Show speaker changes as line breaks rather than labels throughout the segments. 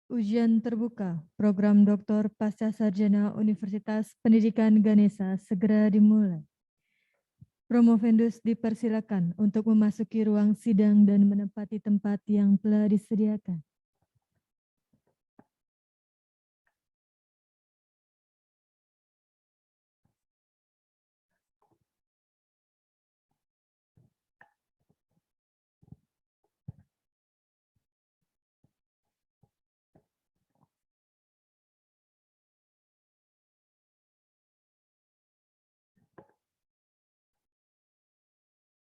Ujian terbuka program Doktor Pasca Sarjana Universitas Pendidikan Ganesha segera dimulai. Promovendus dipersilakan untuk memasuki ruang sidang dan menempati tempat yang telah disediakan.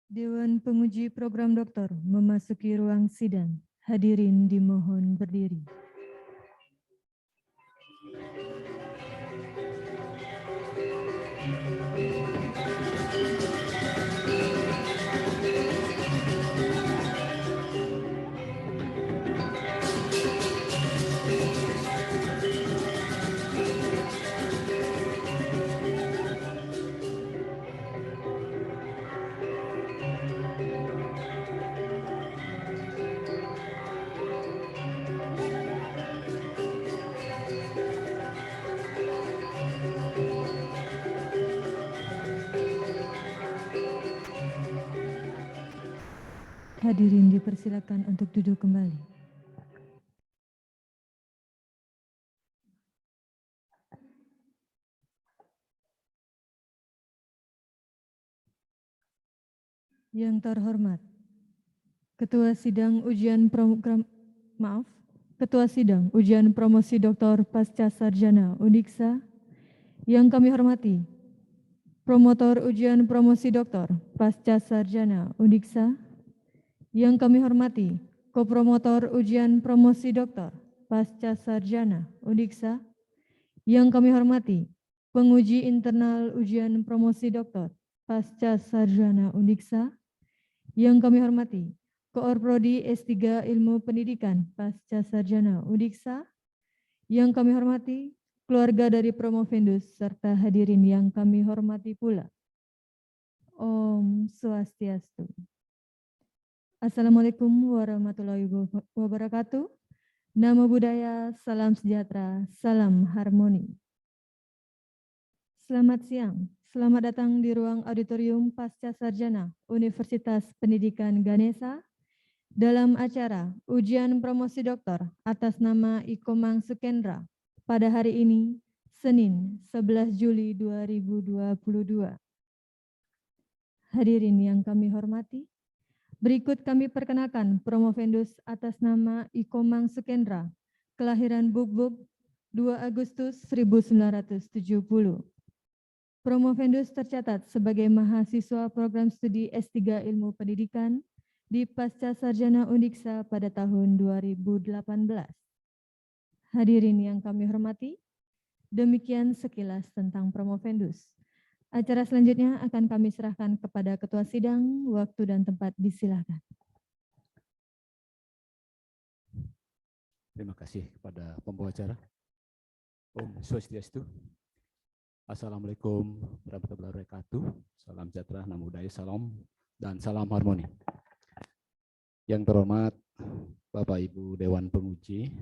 Dewan Penguji Program Doktor memasuki ruang sidang. Hadirin dimohon berdiri. Hadirin dipersilakan untuk duduk kembali. Yang terhormat, Ketua Sidang Ujian Ujian Promosi Doktor Pasca Sarjana Uniksa, yang kami hormati, Promotor Ujian Promosi Doktor Pasca Sarjana Uniksa, yang kami hormati, Kopromotor Ujian Promosi Doktor Pasca Sarjana Uniksa, yang kami hormati, Penguji Internal Ujian Promosi Doktor Pasca Sarjana Uniksa, yang kami hormati, Koor Prodi S3 Ilmu Pendidikan Pasca Sarjana Uniksa, yang kami hormati, keluarga dari Promovendus, serta hadirin yang kami hormati pula. Om Swastiastu. Assalamualaikum warahmatullahi wabarakatuh. Namo Buddhaya, salam sejahtera, salam harmoni. Selamat siang, selamat datang di ruang auditorium Pasca Sarjana Universitas Pendidikan Ganesha dalam acara Ujian Promosi Doktor atas nama Ikomang Sukendra pada hari ini, Senin 11 Juli 2022. Hadirin yang kami hormati, berikut kami perkenalkan Promovendus atas nama Ikomang Sukendra, kelahiran Buk-Buk 2 Agustus 1970. Promovendus tercatat sebagai mahasiswa program studi S3 Ilmu Pendidikan di Pasca Sarjana Uniksa pada tahun 2018. Hadirin yang kami hormati, demikian sekilas tentang Promovendus. Acara selanjutnya akan kami serahkan kepada Ketua Sidang, waktu dan tempat disilahkan.
Terima kasih kepada pembawa acara. Om Swastiastu. Assalamualaikum warahmatullahi wabarakatuh. Salam sejahtera, namo buddhaya, salam dan salam harmoni. Yang terhormat Bapak Ibu Dewan Penguji,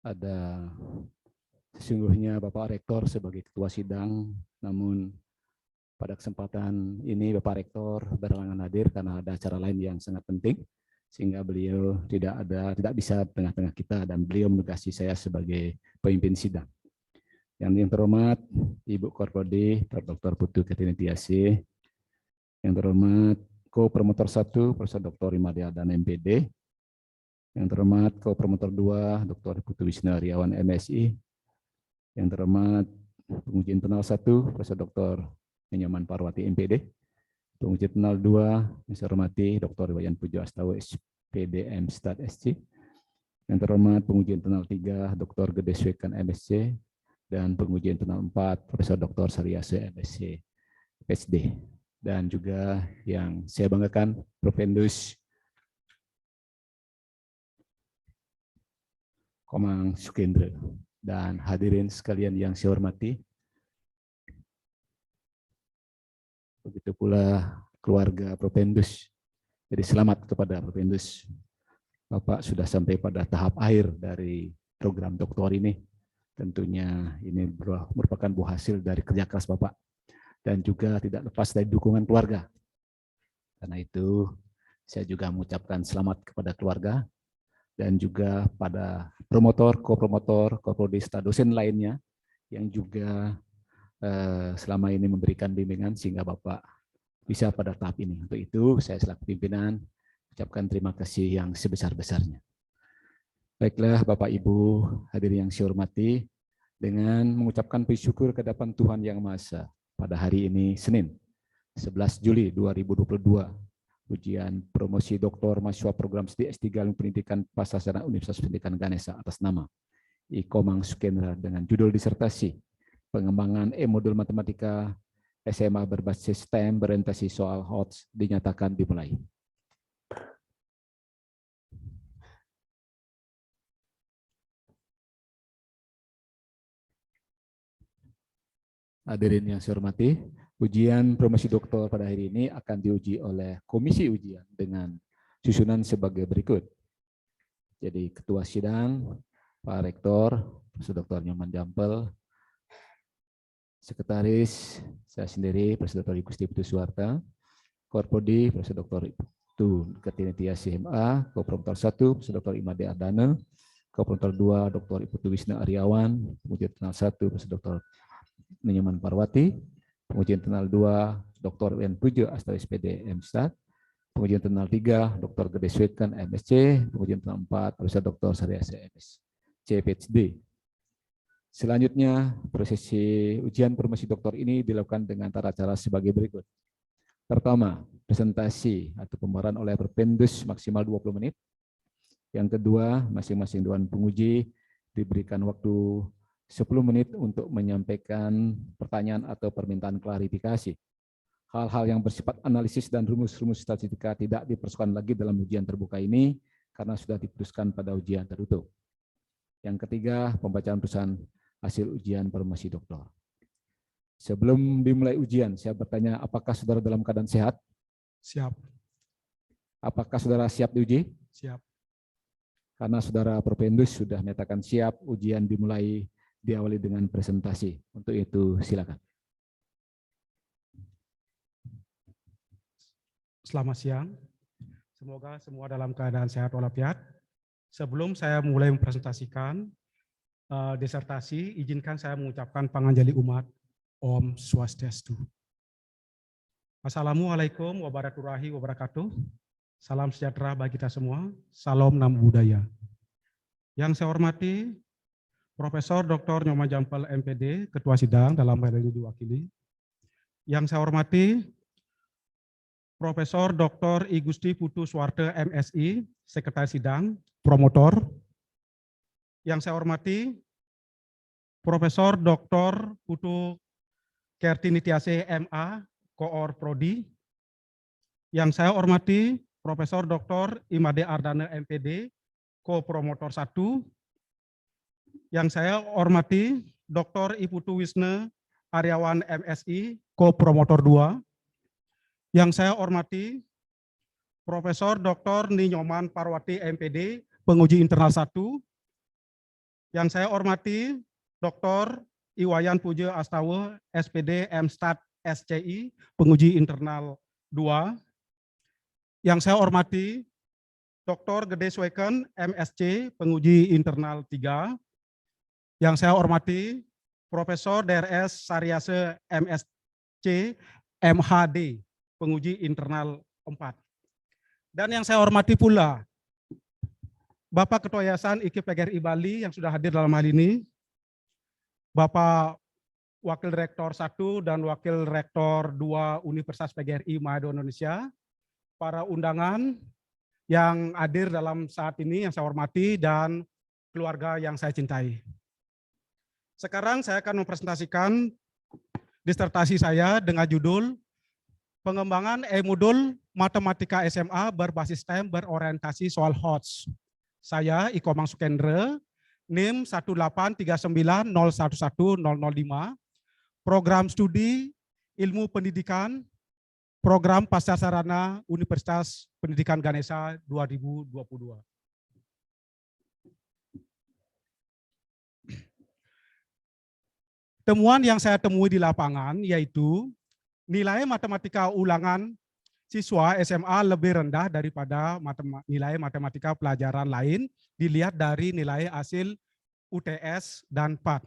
ada sesungguhnya Bapak Rektor sebagai Ketua Sidang, namun pada kesempatan ini Bapak Rektor berhalangan hadir karena ada acara lain yang sangat penting, sehingga beliau tidak bisa tengah-tengah kita dan beliau menugasi saya sebagai pemimpin sidang. Yang terhormat Ibu Korprodi Dr. Putu Ketinitiasi, yang terhormat Ko-Promotor 1 Profesor Dr. Imadia dan MPD, yang terhormat Ko-Promotor 2 Dr. Putu Wisna Riawan MSI, yang terhormat Penguji Internal 1 Profesor Dr. Nyoman Parwati MPD, Penguji Internal 2 yang saya hormati Dr. Wayan Pujo Astawa SPDM Stat SC, yang terhormat Penguji Internal 3 Dr. Gede Swekan MSc, dan Penguji Internal 4 Profesor Dr. Sariase MSc PSD, dan juga yang saya banggakan Promovendus Komang Sukendra, dan hadirin sekalian yang saya hormati. Begitu pula keluarga Propendus. Jadi selamat kepada Propendus. Bapak sudah sampai pada tahap akhir dari program doktor ini. Tentunya ini merupakan buah hasil dari kerja keras Bapak. Dan juga tidak lepas dari dukungan keluarga. Karena itu saya juga mengucapkan selamat kepada keluarga dan juga pada promotor, kopromotor, koprodista, dosen lainnya yang juga selama ini memberikan bimbingan sehingga Bapak bisa pada tahap ini. Untuk itu saya selaku pimpinan ucapkan terima kasih yang sebesar-besarnya. Baiklah Bapak Ibu hadirin yang saya hormati, dengan mengucapkan puji syukur ke hadapan Tuhan Yang Maha Esa pada hari ini Senin 11 Juli 2022, ujian promosi doktor mahasiswa program studi S3 Ilmu Pendidikan Pasasana Universitas Pendidikan Ganesha atas nama Ikomang Sukendra dengan judul disertasi pengembangan modul matematika SMA berbasis STEM berorientasi soal HOTS dinyatakan dimulai. Hadirin yang saya hormati, ujian promosi doktor pada hari ini akan diuji oleh komisi ujian dengan susunan sebagai berikut. Jadi ketua sidang, Pak Rektor, Prof. Dr. Nyoman Jampel, sekretaris, saya sendiri, Prof. Dr. Igusti Putu Suwarta, Korpodi, Prof. Dr. Ibtu Kartini CMA, Kopromotor 1, Prof. Dr. Imade Ardana, Kopromotor 2, Dr. Iputu Wisnu Aryawan, pengujian internal 1, Prof. Dr. Nyoman Parwati, pengujian internal 2, Dr. Wen Pujo Asta SPD MStat, pengujian internal 3, Dr. Gede Swetkan MSc, pengujian internal 4, Prof. Dr. Saryasa MS, PhD. Selanjutnya, prosesi ujian promosi doktor ini dilakukan dengan tata cara sebagai berikut. Pertama, presentasi atau pemaparan oleh Propendus maksimal 20 menit. Yang kedua, masing-masing dewan penguji diberikan waktu 10 menit untuk menyampaikan pertanyaan atau permintaan klarifikasi. Hal-hal yang bersifat analisis dan rumus-rumus statistika tidak diperlukan lagi dalam ujian terbuka ini karena sudah diputuskan pada ujian tertutup. Yang ketiga, pembacaan putusan hasil ujian promosi doktor. Sebelum dimulai ujian, saya bertanya, apakah saudara dalam keadaan sehat?
Siap.
Apakah saudara siap diuji?
Siap.
Karena saudara Propendus sudah menyatakan siap, ujian dimulai diawali dengan presentasi. Untuk itu, silakan.
Selamat siang. Semoga semua dalam keadaan sehat walafiat. Sebelum saya mulai mempresentasikan disertasi, izinkan saya mengucapkan panganjali umat Om Swastiastu. Assalamualaikum warahmatullahi wabarakatuh. Salam sejahtera bagi kita semua. Salam Namo Buddhaya. Yang saya hormati Profesor Dr. Nyoman Jampel MPD, Ketua Sidang dalam hal ini diwakili. Yang saya hormati Profesor Dr. Igusti Putu Suwarta MSI, Sekretaris Sidang, Promotor. Yang saya hormati Profesor Dr. Putu Kartini MA, Koor Prodi. Yang saya hormati Profesor Dr. Imade Ardana MPD, Ko-Promotor 1. Yang saya hormati Dr. Iputu Wisnu Aryawan MSI, Ko-Promotor 2. Yang saya hormati Profesor Dr. Nyoman Parwati MPD, Penguji Internal 1. Yang saya hormati Dr. Iwayan Pujo Astawa, SPD MStat SCI, Penguji Internal 2. Yang saya hormati Dr. Gede Sweken MSc, Penguji Internal 3. Yang saya hormati Profesor DRS Saryasa MSc, MHD, Penguji Internal 4. Dan yang saya hormati pula Bapak Ketua Yayasan IKIP PGRI Bali yang sudah hadir dalam hal ini, Bapak Wakil Rektor 1 dan Wakil Rektor 2 Universitas PGRI Manado Indonesia, para undangan yang hadir dalam saat ini yang saya hormati, dan keluarga yang saya cintai. Sekarang saya akan mempresentasikan disertasi saya dengan judul Pengembangan modul Matematika SMA berbasis STEM berorientasi soal HOTS. Saya Ikomang Sukendra, NIM 18390110005, Program Studi Ilmu Pendidikan Program Pascasarjana Universitas Pendidikan Ganesha 2022. Temuan yang saya temui di lapangan yaitu nilai matematika ulangan siswa SMA lebih rendah daripada nilai matematika pelajaran lain dilihat dari nilai hasil UTS dan PAT.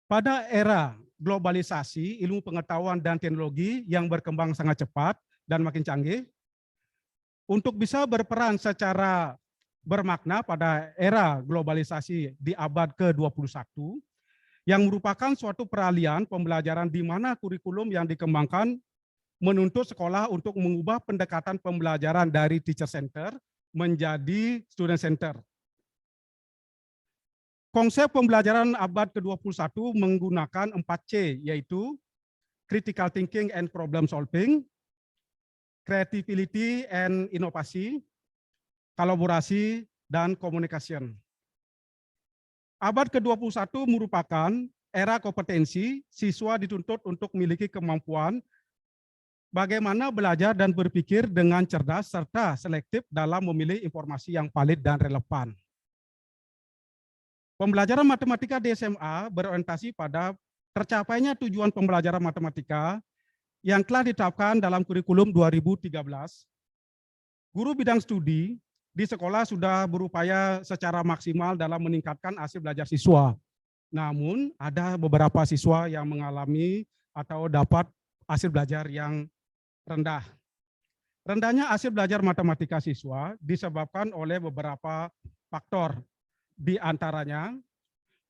Pada era globalisasi, ilmu pengetahuan dan teknologi yang berkembang sangat cepat dan makin canggih, untuk bisa berperan secara bermakna pada era globalisasi di abad ke-21, yang merupakan suatu peralihan pembelajaran di mana kurikulum yang dikembangkan menuntut sekolah untuk mengubah pendekatan pembelajaran dari teacher center menjadi student center. Konsep pembelajaran abad ke-21 menggunakan 4C, yaitu critical thinking and problem solving, creativity and inovasi, kolaborasi, dan communication. Abad ke-21 merupakan era kompetensi, siswa dituntut untuk memiliki kemampuan bagaimana belajar dan berpikir dengan cerdas serta selektif dalam memilih informasi yang valid dan relevan. Pembelajaran matematika di SMA berorientasi pada tercapainya tujuan pembelajaran matematika yang telah ditetapkan dalam kurikulum 2013. Guru bidang studi di sekolah sudah berupaya secara maksimal dalam meningkatkan hasil belajar siswa. Namun ada beberapa siswa yang mengalami atau dapat hasil belajar yang rendah. Rendahnya hasil belajar matematika siswa disebabkan oleh beberapa faktor. Di antaranya,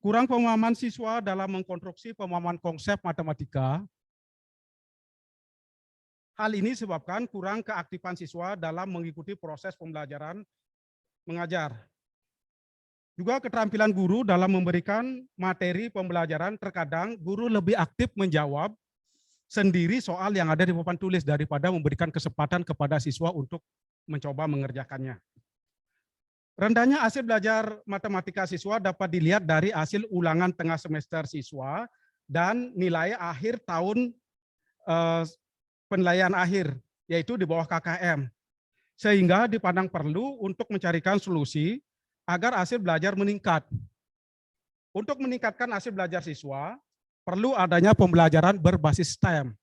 kurang pemahaman siswa dalam mengkonstruksi pemahaman konsep matematika. Hal ini disebabkan kurang keaktifan siswa dalam mengikuti proses pembelajaran mengajar. Juga keterampilan guru dalam memberikan materi pembelajaran, terkadang guru lebih aktif menjawab sendiri soal yang ada di papan tulis daripada memberikan kesempatan kepada siswa untuk mencoba mengerjakannya. Rendahnya hasil belajar matematika siswa dapat dilihat dari hasil ulangan tengah semester siswa dan nilai akhir tahun penilaian akhir, yaitu di bawah KKM. Sehingga dipandang perlu untuk mencarikan solusi agar hasil belajar meningkat. Untuk meningkatkan hasil belajar siswa, perlu adanya pembelajaran berbasis STEM,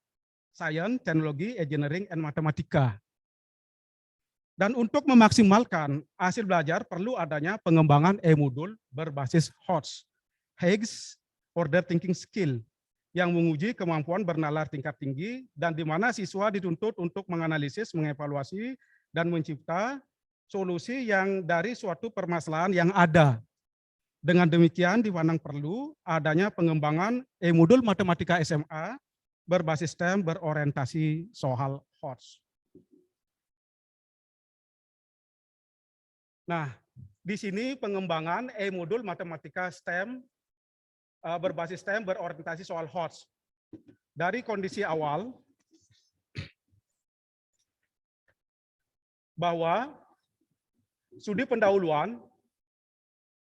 Science, Teknologi, Engineering, and Matematika. Dan untuk memaksimalkan hasil belajar, perlu adanya pengembangan e-modul berbasis HOTS, Higgs Order Thinking Skill, yang menguji kemampuan bernalar tingkat tinggi dan di mana siswa dituntut untuk menganalisis, mengevaluasi, dan mencipta solusi yang dari suatu permasalahan yang ada. Dengan demikian dipandang perlu adanya pengembangan e-modul matematika SMA berbasis STEM berorientasi soal HOTS. Nah, di sini pengembangan e-modul matematika STEM berbasis STEM berorientasi soal HOTS. Dari kondisi awal bahwa studi pendahuluan,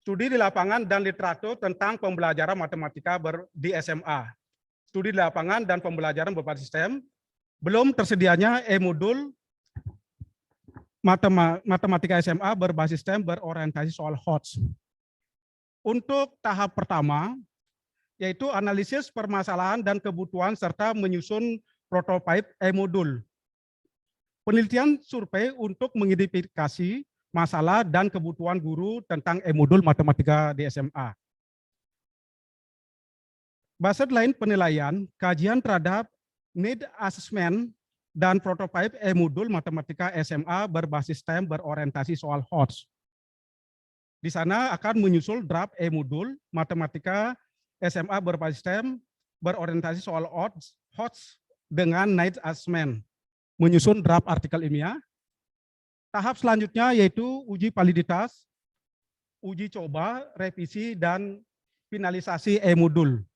studi di lapangan dan literatur tentang pembelajaran matematika di SMA, studi di lapangan dan pembelajaran berbasis STEM, belum tersedianya e-modul matematika SMA berbasis STEM berorientasi soal HOTS. Untuk tahap pertama, yaitu analisis permasalahan dan kebutuhan serta menyusun prototipe e-modul. Penelitian survei untuk mengidentifikasi masalah dan kebutuhan guru tentang e-modul matematika di SMA. Baseline penilaian, kajian terhadap need assessment dan prototipe e-modul matematika SMA berbasis STEM berorientasi soal HOTS. Di sana akan menyusul draft e-modul matematika SMA berbasis STEM berorientasi soal HOTS dengan need assessment, menyusun draft artikel ilmiah. Tahap selanjutnya yaitu uji validitas, uji coba, revisi, dan finalisasi e-modul.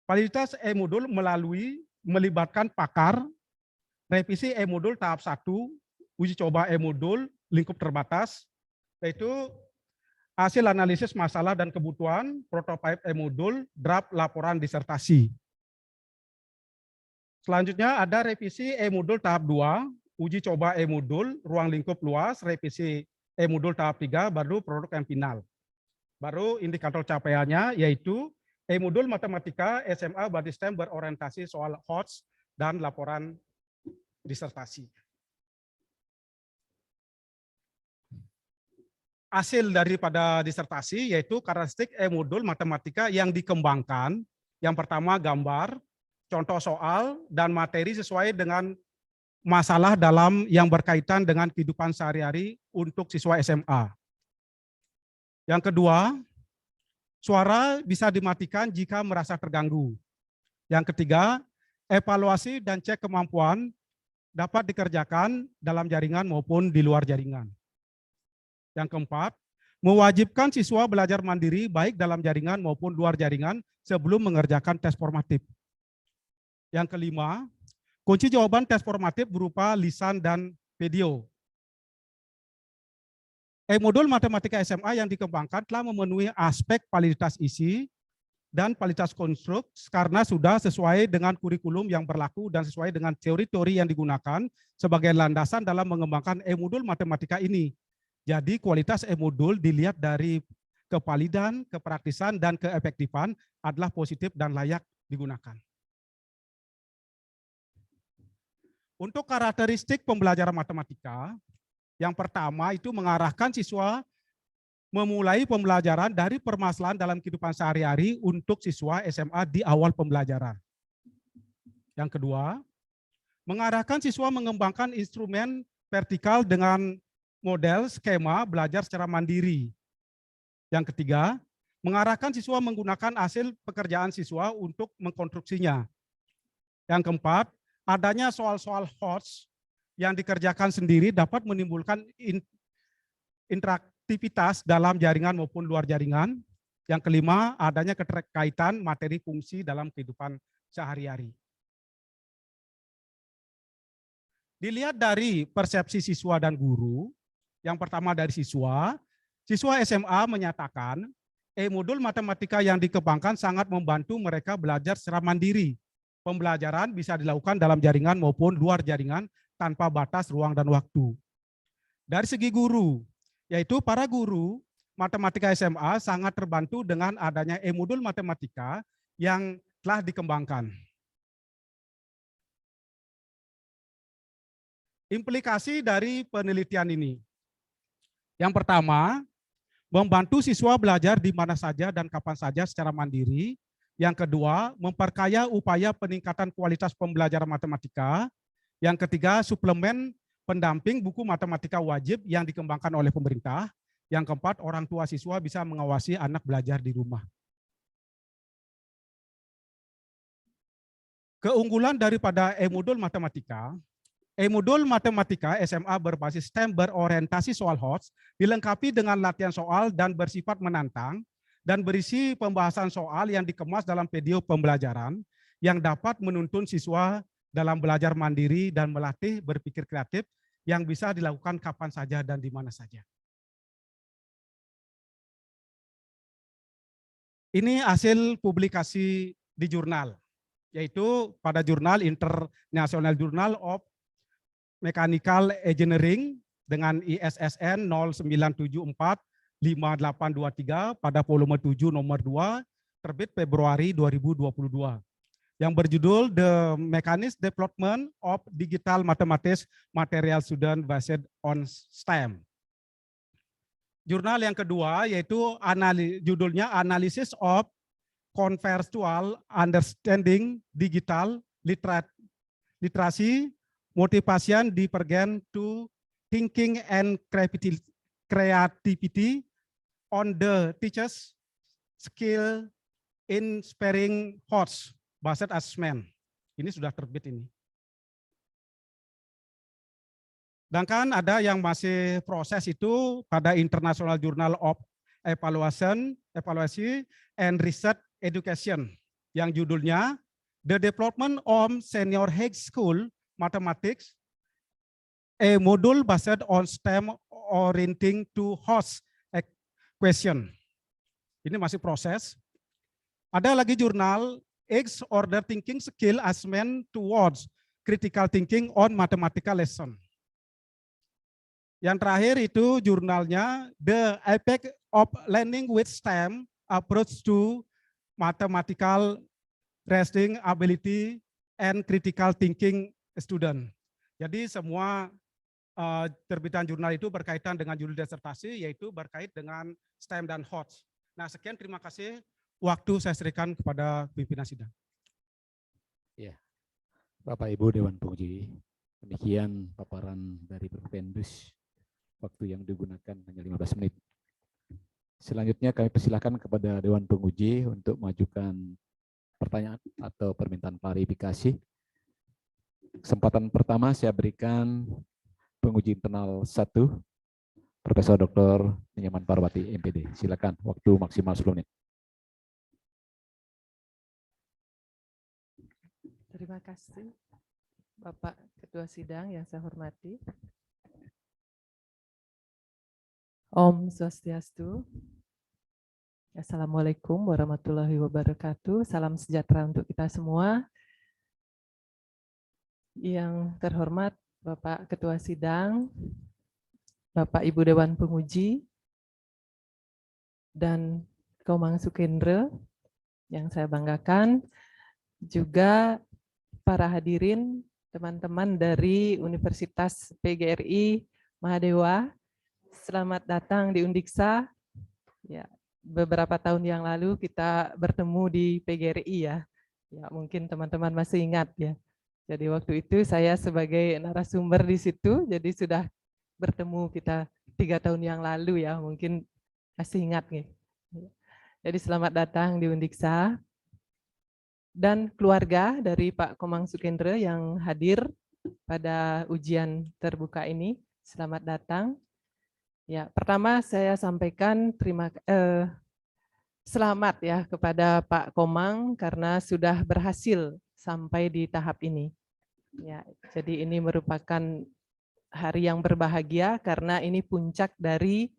Validitas e-modul melibatkan pakar, revisi e-modul tahap 1, uji coba e-modul lingkup terbatas, yaitu hasil analisis masalah dan kebutuhan, prototipe e-modul, draft laporan disertasi. Selanjutnya ada revisi e-modul tahap 2, uji coba e-modul, ruang lingkup luas, revisi e-modul tahap 3, baru produk yang final. Baru indikator capaiannya yaitu e-modul matematika SMA berarti STEM berorientasi soal HOTS dan laporan disertasi. Hasil daripada disertasi yaitu karakteristik e-modul matematika yang dikembangkan. Yang pertama gambar, contoh soal, dan materi sesuai dengan masalah dalam yang berkaitan dengan kehidupan sehari-hari untuk siswa SMA. Yang kedua, suara bisa dimatikan jika merasa terganggu. Yang ketiga, evaluasi dan cek kemampuan dapat dikerjakan dalam jaringan maupun di luar jaringan. Yang keempat, mewajibkan siswa belajar mandiri baik dalam jaringan maupun luar jaringan sebelum mengerjakan tes formatif. Yang kelima, kunci jawaban tes formatif berupa lisan dan video. E-modul matematika SMA yang dikembangkan telah memenuhi aspek validitas isi dan validitas konstruk karena sudah sesuai dengan kurikulum yang berlaku dan sesuai dengan teori-teori yang digunakan sebagai landasan dalam mengembangkan e-modul matematika ini. Jadi kualitas e-modul dilihat dari kevalidan, kepraktisan, dan keefektifan adalah positif dan layak digunakan. Untuk karakteristik pembelajaran matematika, yang pertama itu mengarahkan siswa memulai pembelajaran dari permasalahan dalam kehidupan sehari-hari untuk siswa SMA di awal pembelajaran. Yang kedua, mengarahkan siswa mengembangkan instrumen vertikal dengan model skema belajar secara mandiri. Yang ketiga, mengarahkan siswa menggunakan hasil pekerjaan siswa untuk mengkonstruksinya. Yang keempat, adanya soal-soal HOTS yang dikerjakan sendiri dapat menimbulkan interaktivitas dalam jaringan maupun luar jaringan. Yang kelima, adanya keterkaitan materi fungsi dalam kehidupan sehari-hari. Dilihat dari persepsi siswa dan guru, yang pertama dari siswa SMA menyatakan e-modul matematika yang dikembangkan sangat membantu mereka belajar secara mandiri. Pembelajaran bisa dilakukan dalam jaringan maupun luar jaringan tanpa batas ruang dan waktu. Dari segi guru, yaitu para guru matematika SMA sangat terbantu dengan adanya e-modul matematika yang telah dikembangkan. Implikasi dari penelitian ini. Yang pertama, membantu siswa belajar di mana saja dan kapan saja secara mandiri. Yang kedua, memperkaya upaya peningkatan kualitas pembelajaran matematika. Yang ketiga, suplemen pendamping buku matematika wajib yang dikembangkan oleh pemerintah. Yang keempat, orang tua siswa bisa mengawasi anak belajar di rumah. Keunggulan daripada e-modul matematika SMA berbasis STEM berorientasi soal HOTS, dilengkapi dengan latihan soal dan bersifat menantang, dan berisi pembahasan soal yang dikemas dalam video pembelajaran yang dapat menuntun siswa dalam belajar mandiri dan melatih berpikir kreatif yang bisa dilakukan kapan saja dan di mana saja. Ini hasil publikasi di jurnal, yaitu pada jurnal International Journal of Mechanical Engineering dengan ISSN 09745823 pada volume 7 nomor 2 terbit Februari 2022 yang berjudul The Mechanism Development of Digital Mathematics Material Student Based on STEM. Jurnal yang kedua yaitu judulnya Analysis of Conceptual Understanding Digital Literacy Motivation Divergent to Thinking and Creativity on the Teacher's Skill Inspiring HOTS Based Assessment. Ini sudah terbit ini. Sedangkan ada yang masih proses itu pada International Journal of Evaluation and Research Education yang judulnya The Development of Senior High School Mathematics, a module based on STEM orienting to HOTS question. Ini masih proses. Ada lagi jurnal X order thinking skill assessment towards critical thinking on mathematical lesson. Yang terakhir itu jurnalnya The Effect of Learning with STEM Approach to Mathematical Reasoning Ability and Critical Thinking Student. Jadi semua terbitan jurnal itu berkaitan dengan judul disertasi, yaitu berkait dengan STEM dan HOTS. Nah, sekian, terima kasih. Waktu saya serahkan kepada pimpinan sidang.
Ya, Bapak Ibu Dewan Penguji, demikian paparan dari Perpendus. Waktu yang digunakan hanya 15 menit. Selanjutnya kami persilakan kepada Dewan Penguji untuk mengajukan pertanyaan atau permintaan klarifikasi. Kesempatan pertama saya berikan penguji internal 1, Profesor Dr. Nyoman Parwati, MPD. Silakan, waktu maksimal 10 menit.
Terima kasih, Bapak Ketua Sidang yang saya hormati. Om Swastiastu. Assalamualaikum warahmatullahi wabarakatuh. Salam sejahtera untuk kita semua. Yang terhormat Bapak Ketua Sidang, Bapak Ibu Dewan Penguji, dan Komang Sukendra yang saya banggakan, juga para hadirin, teman-teman dari Universitas PGRI Mahadewa. Selamat datang di Undiksa. Ya, beberapa tahun yang lalu kita bertemu di PGRI ya. Ya, mungkin teman-teman masih ingat ya. Jadi waktu itu saya sebagai narasumber di situ, jadi sudah bertemu kita 3 tahun yang lalu ya, mungkin masih ingat nih. Jadi selamat datang di Undiksa. Dan keluarga dari Pak Komang Sukendra yang hadir pada ujian terbuka ini, selamat datang. Ya, pertama saya sampaikan selamat ya kepada Pak Komang karena sudah berhasil sampai di tahap ini. Ya, jadi ini merupakan hari yang berbahagia karena ini puncak dari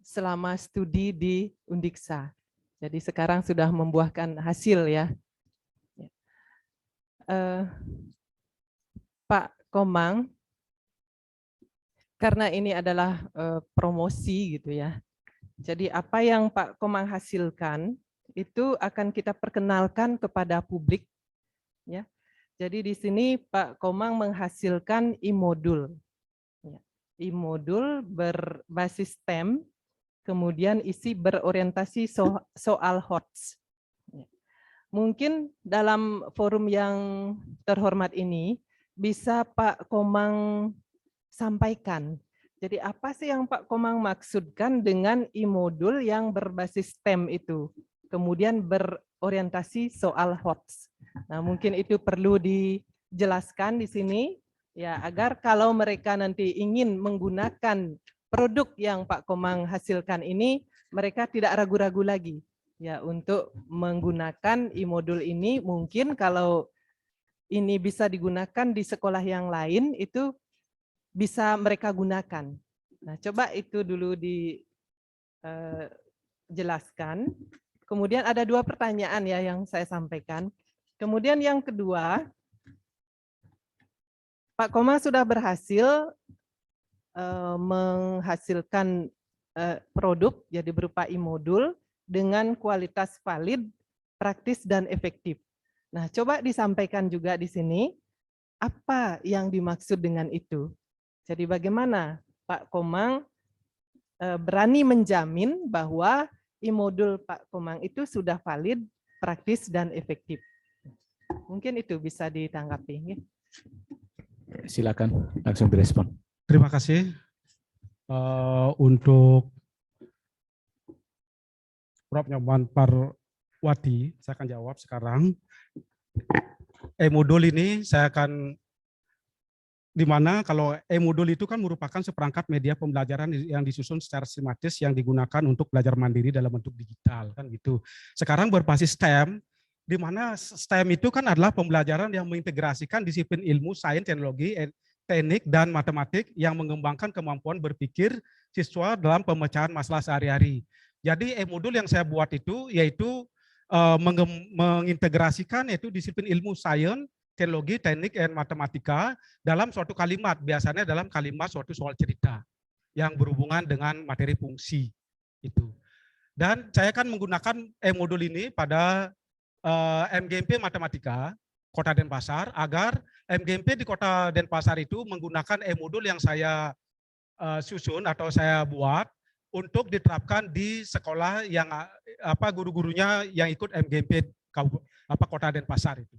selama studi di Undiksa. Jadi sekarang sudah membuahkan hasil ya. Pak Komang, karena ini adalah promosi gitu ya. Jadi apa yang Pak Komang hasilkan itu akan kita perkenalkan kepada publik ya. Jadi di sini Pak Komang menghasilkan e-modul. Ya. E-modul berbasis STEM, kemudian isi berorientasi soal HOTS. Ya. Mungkin dalam forum yang terhormat ini bisa Pak Komang sampaikan. Jadi apa sih yang Pak Komang maksudkan dengan e-modul yang berbasis STEM itu? Kemudian berorientasi soal HOTS. Nah, mungkin itu perlu dijelaskan di sini ya, agar kalau mereka nanti ingin menggunakan produk yang Pak Komang hasilkan ini, mereka tidak ragu-ragu lagi ya untuk menggunakan e-modul ini. Mungkin kalau ini bisa digunakan di sekolah yang lain, itu bisa mereka gunakan. Nah, coba itu dulu dijelaskan. Kemudian ada 2 pertanyaan ya yang saya sampaikan. Kemudian yang kedua, Pak Komang sudah berhasil menghasilkan produk jadi berupa e-modul dengan kualitas valid, praktis, dan efektif. Nah, coba disampaikan juga di sini apa yang dimaksud dengan itu. Jadi bagaimana Pak Komang berani menjamin bahwa e-modul Pak Komang itu sudah valid, praktis, dan efektif. Mungkin itu bisa ditanggapi.
Silakan langsung direspon.
Terima kasih untuk Prof. Nyoman Parwati. Saya akan jawab sekarang. E-modul ini saya akan, di mana kalau e-modul itu kan merupakan seperangkat media pembelajaran yang disusun secara sistematis yang digunakan untuk belajar mandiri dalam bentuk digital kan gitu. Sekarang berbasis STEM, di mana STEM itu kan adalah pembelajaran yang mengintegrasikan disiplin ilmu, sains, teknologi, teknik, dan matematik yang mengembangkan kemampuan berpikir siswa dalam pemecahan masalah sehari-hari. Jadi e-modul yang saya buat itu yaitu mengintegrasikan yaitu disiplin ilmu sains, teknologi, teknik, dan matematika dalam suatu kalimat, biasanya dalam kalimat suatu soal cerita yang berhubungan dengan materi fungsi itu. Dan saya kan menggunakan modul ini pada MGMP Matematika Kota Denpasar agar MGMP di Kota Denpasar itu menggunakan modul yang saya susun atau saya buat untuk diterapkan di sekolah yang guru-gurunya yang ikut MGMP Kota Denpasar itu.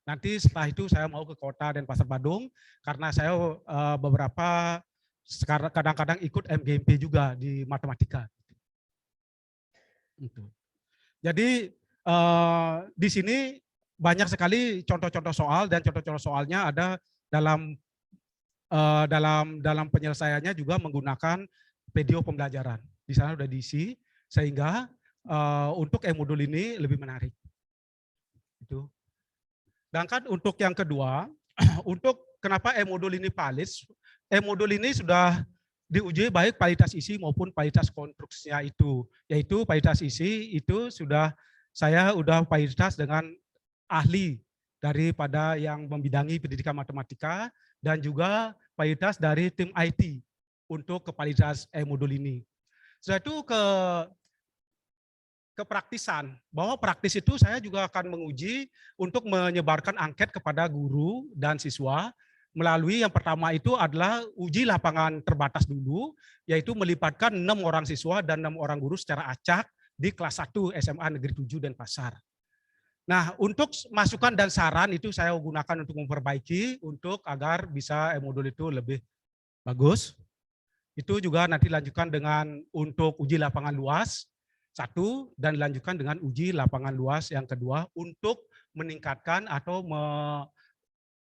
Nanti setelah itu saya mau ke Kota Denpasar Badung karena saya beberapa kadang-kadang ikut MGMP juga di matematika. Jadi di sini banyak sekali contoh-contoh soal dan contoh-contoh soalnya ada dalam penyelesaiannya juga menggunakan video pembelajaran. Di sana sudah diisi sehingga untuk modul ini lebih menarik. Itu. Sedangkan untuk yang kedua, untuk kenapa modul ini PALIS, modul ini sudah diuji baik kualitas isi maupun kualitas konstruksinya itu. Yaitu kualitas isi itu saya sudah kualitas dengan ahli daripada yang membidangi pendidikan matematika dan juga kualitas dari tim IT untuk kualitas modul ini. Setelah itu ke praktisan, bahwa praktis itu saya juga akan menguji untuk menyebarkan angket kepada guru dan siswa melalui yang pertama itu adalah uji lapangan terbatas dulu, yaitu melibatkan 6 orang siswa dan 6 orang guru secara acak di kelas 1 SMA Negeri 7 Denpasar. Nah, untuk masukan dan saran itu saya gunakan untuk memperbaiki untuk agar bisa modul itu lebih bagus. Itu juga nanti lanjutkan dengan untuk uji lapangan luas 1 dan dilanjutkan dengan uji lapangan luas yang kedua untuk meningkatkan atau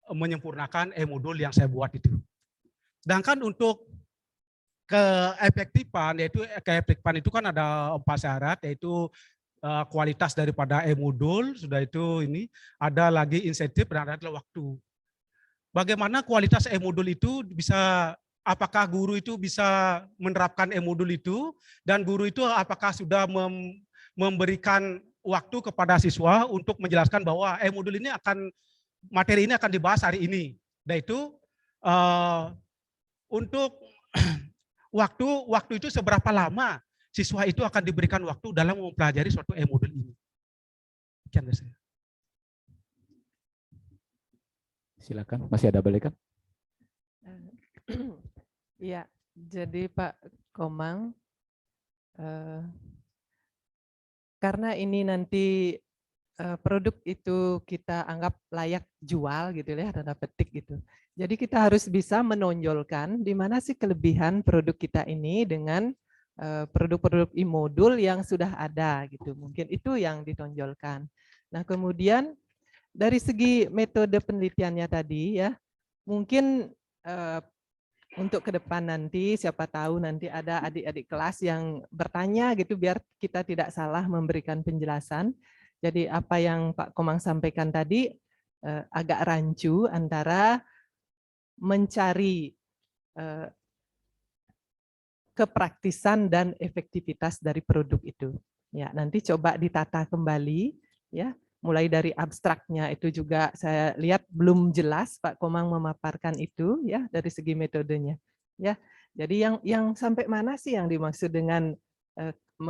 menyempurnakan modul yang saya buat itu. Sedangkan untuk keefektifan, yaitu keefektifan itu kan ada 4 syarat, yaitu kualitas daripada modul, sudah itu ini, ada lagi insentif dan ada waktu. Bagaimana kualitas modul itu bisa, apakah guru itu bisa menerapkan modul itu, dan guru itu apakah sudah memberikan waktu kepada siswa untuk menjelaskan bahwa modul ini materi ini akan dibahas hari ini. Dan itu untuk waktu itu seberapa lama siswa itu akan diberikan waktu dalam mempelajari suatu modul ini. Sekian dari saya.
Silakan, masih ada balikan?
Iya, jadi Pak Komang, karena ini nanti produk itu kita anggap layak jual gitu ya, tanda petik gitu. Jadi kita harus bisa menonjolkan di mana sih kelebihan produk kita ini dengan produk-produk e-modul yang sudah ada gitu. Mungkin itu yang ditonjolkan. Nah, kemudian dari segi metode penelitiannya tadi ya, mungkin untuk ke depan nanti siapa tahu nanti ada adik-adik kelas yang bertanya gitu biar kita tidak salah memberikan penjelasan. Jadi apa yang Pak Komang sampaikan tadi agak rancu antara mencari kepraktisan dan efektivitas dari produk itu. Ya, nanti coba ditata kembali ya, mulai dari abstraknya itu juga saya lihat belum jelas Pak Komang memaparkan itu ya dari segi metodenya. Ya. Jadi yang sampai mana sih yang dimaksud dengan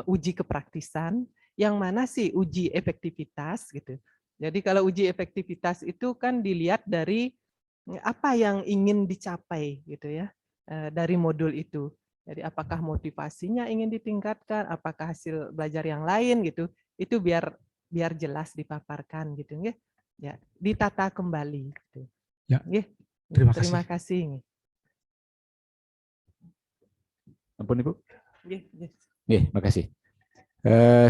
uji kepraktisan, yang mana sih uji efektivitas gitu. Jadi kalau uji efektivitas itu kan dilihat dari apa yang ingin dicapai gitu ya dari modul itu. Jadi apakah motivasinya ingin ditingkatkan, apakah hasil belajar yang lain gitu, itu biar jelas dipaparkan gitu nggih. Ya, ditata kembali gitu.
Ya.
Nggih.
Terima
kasih.
Ampun Ibu.
Nggih.
Makasih.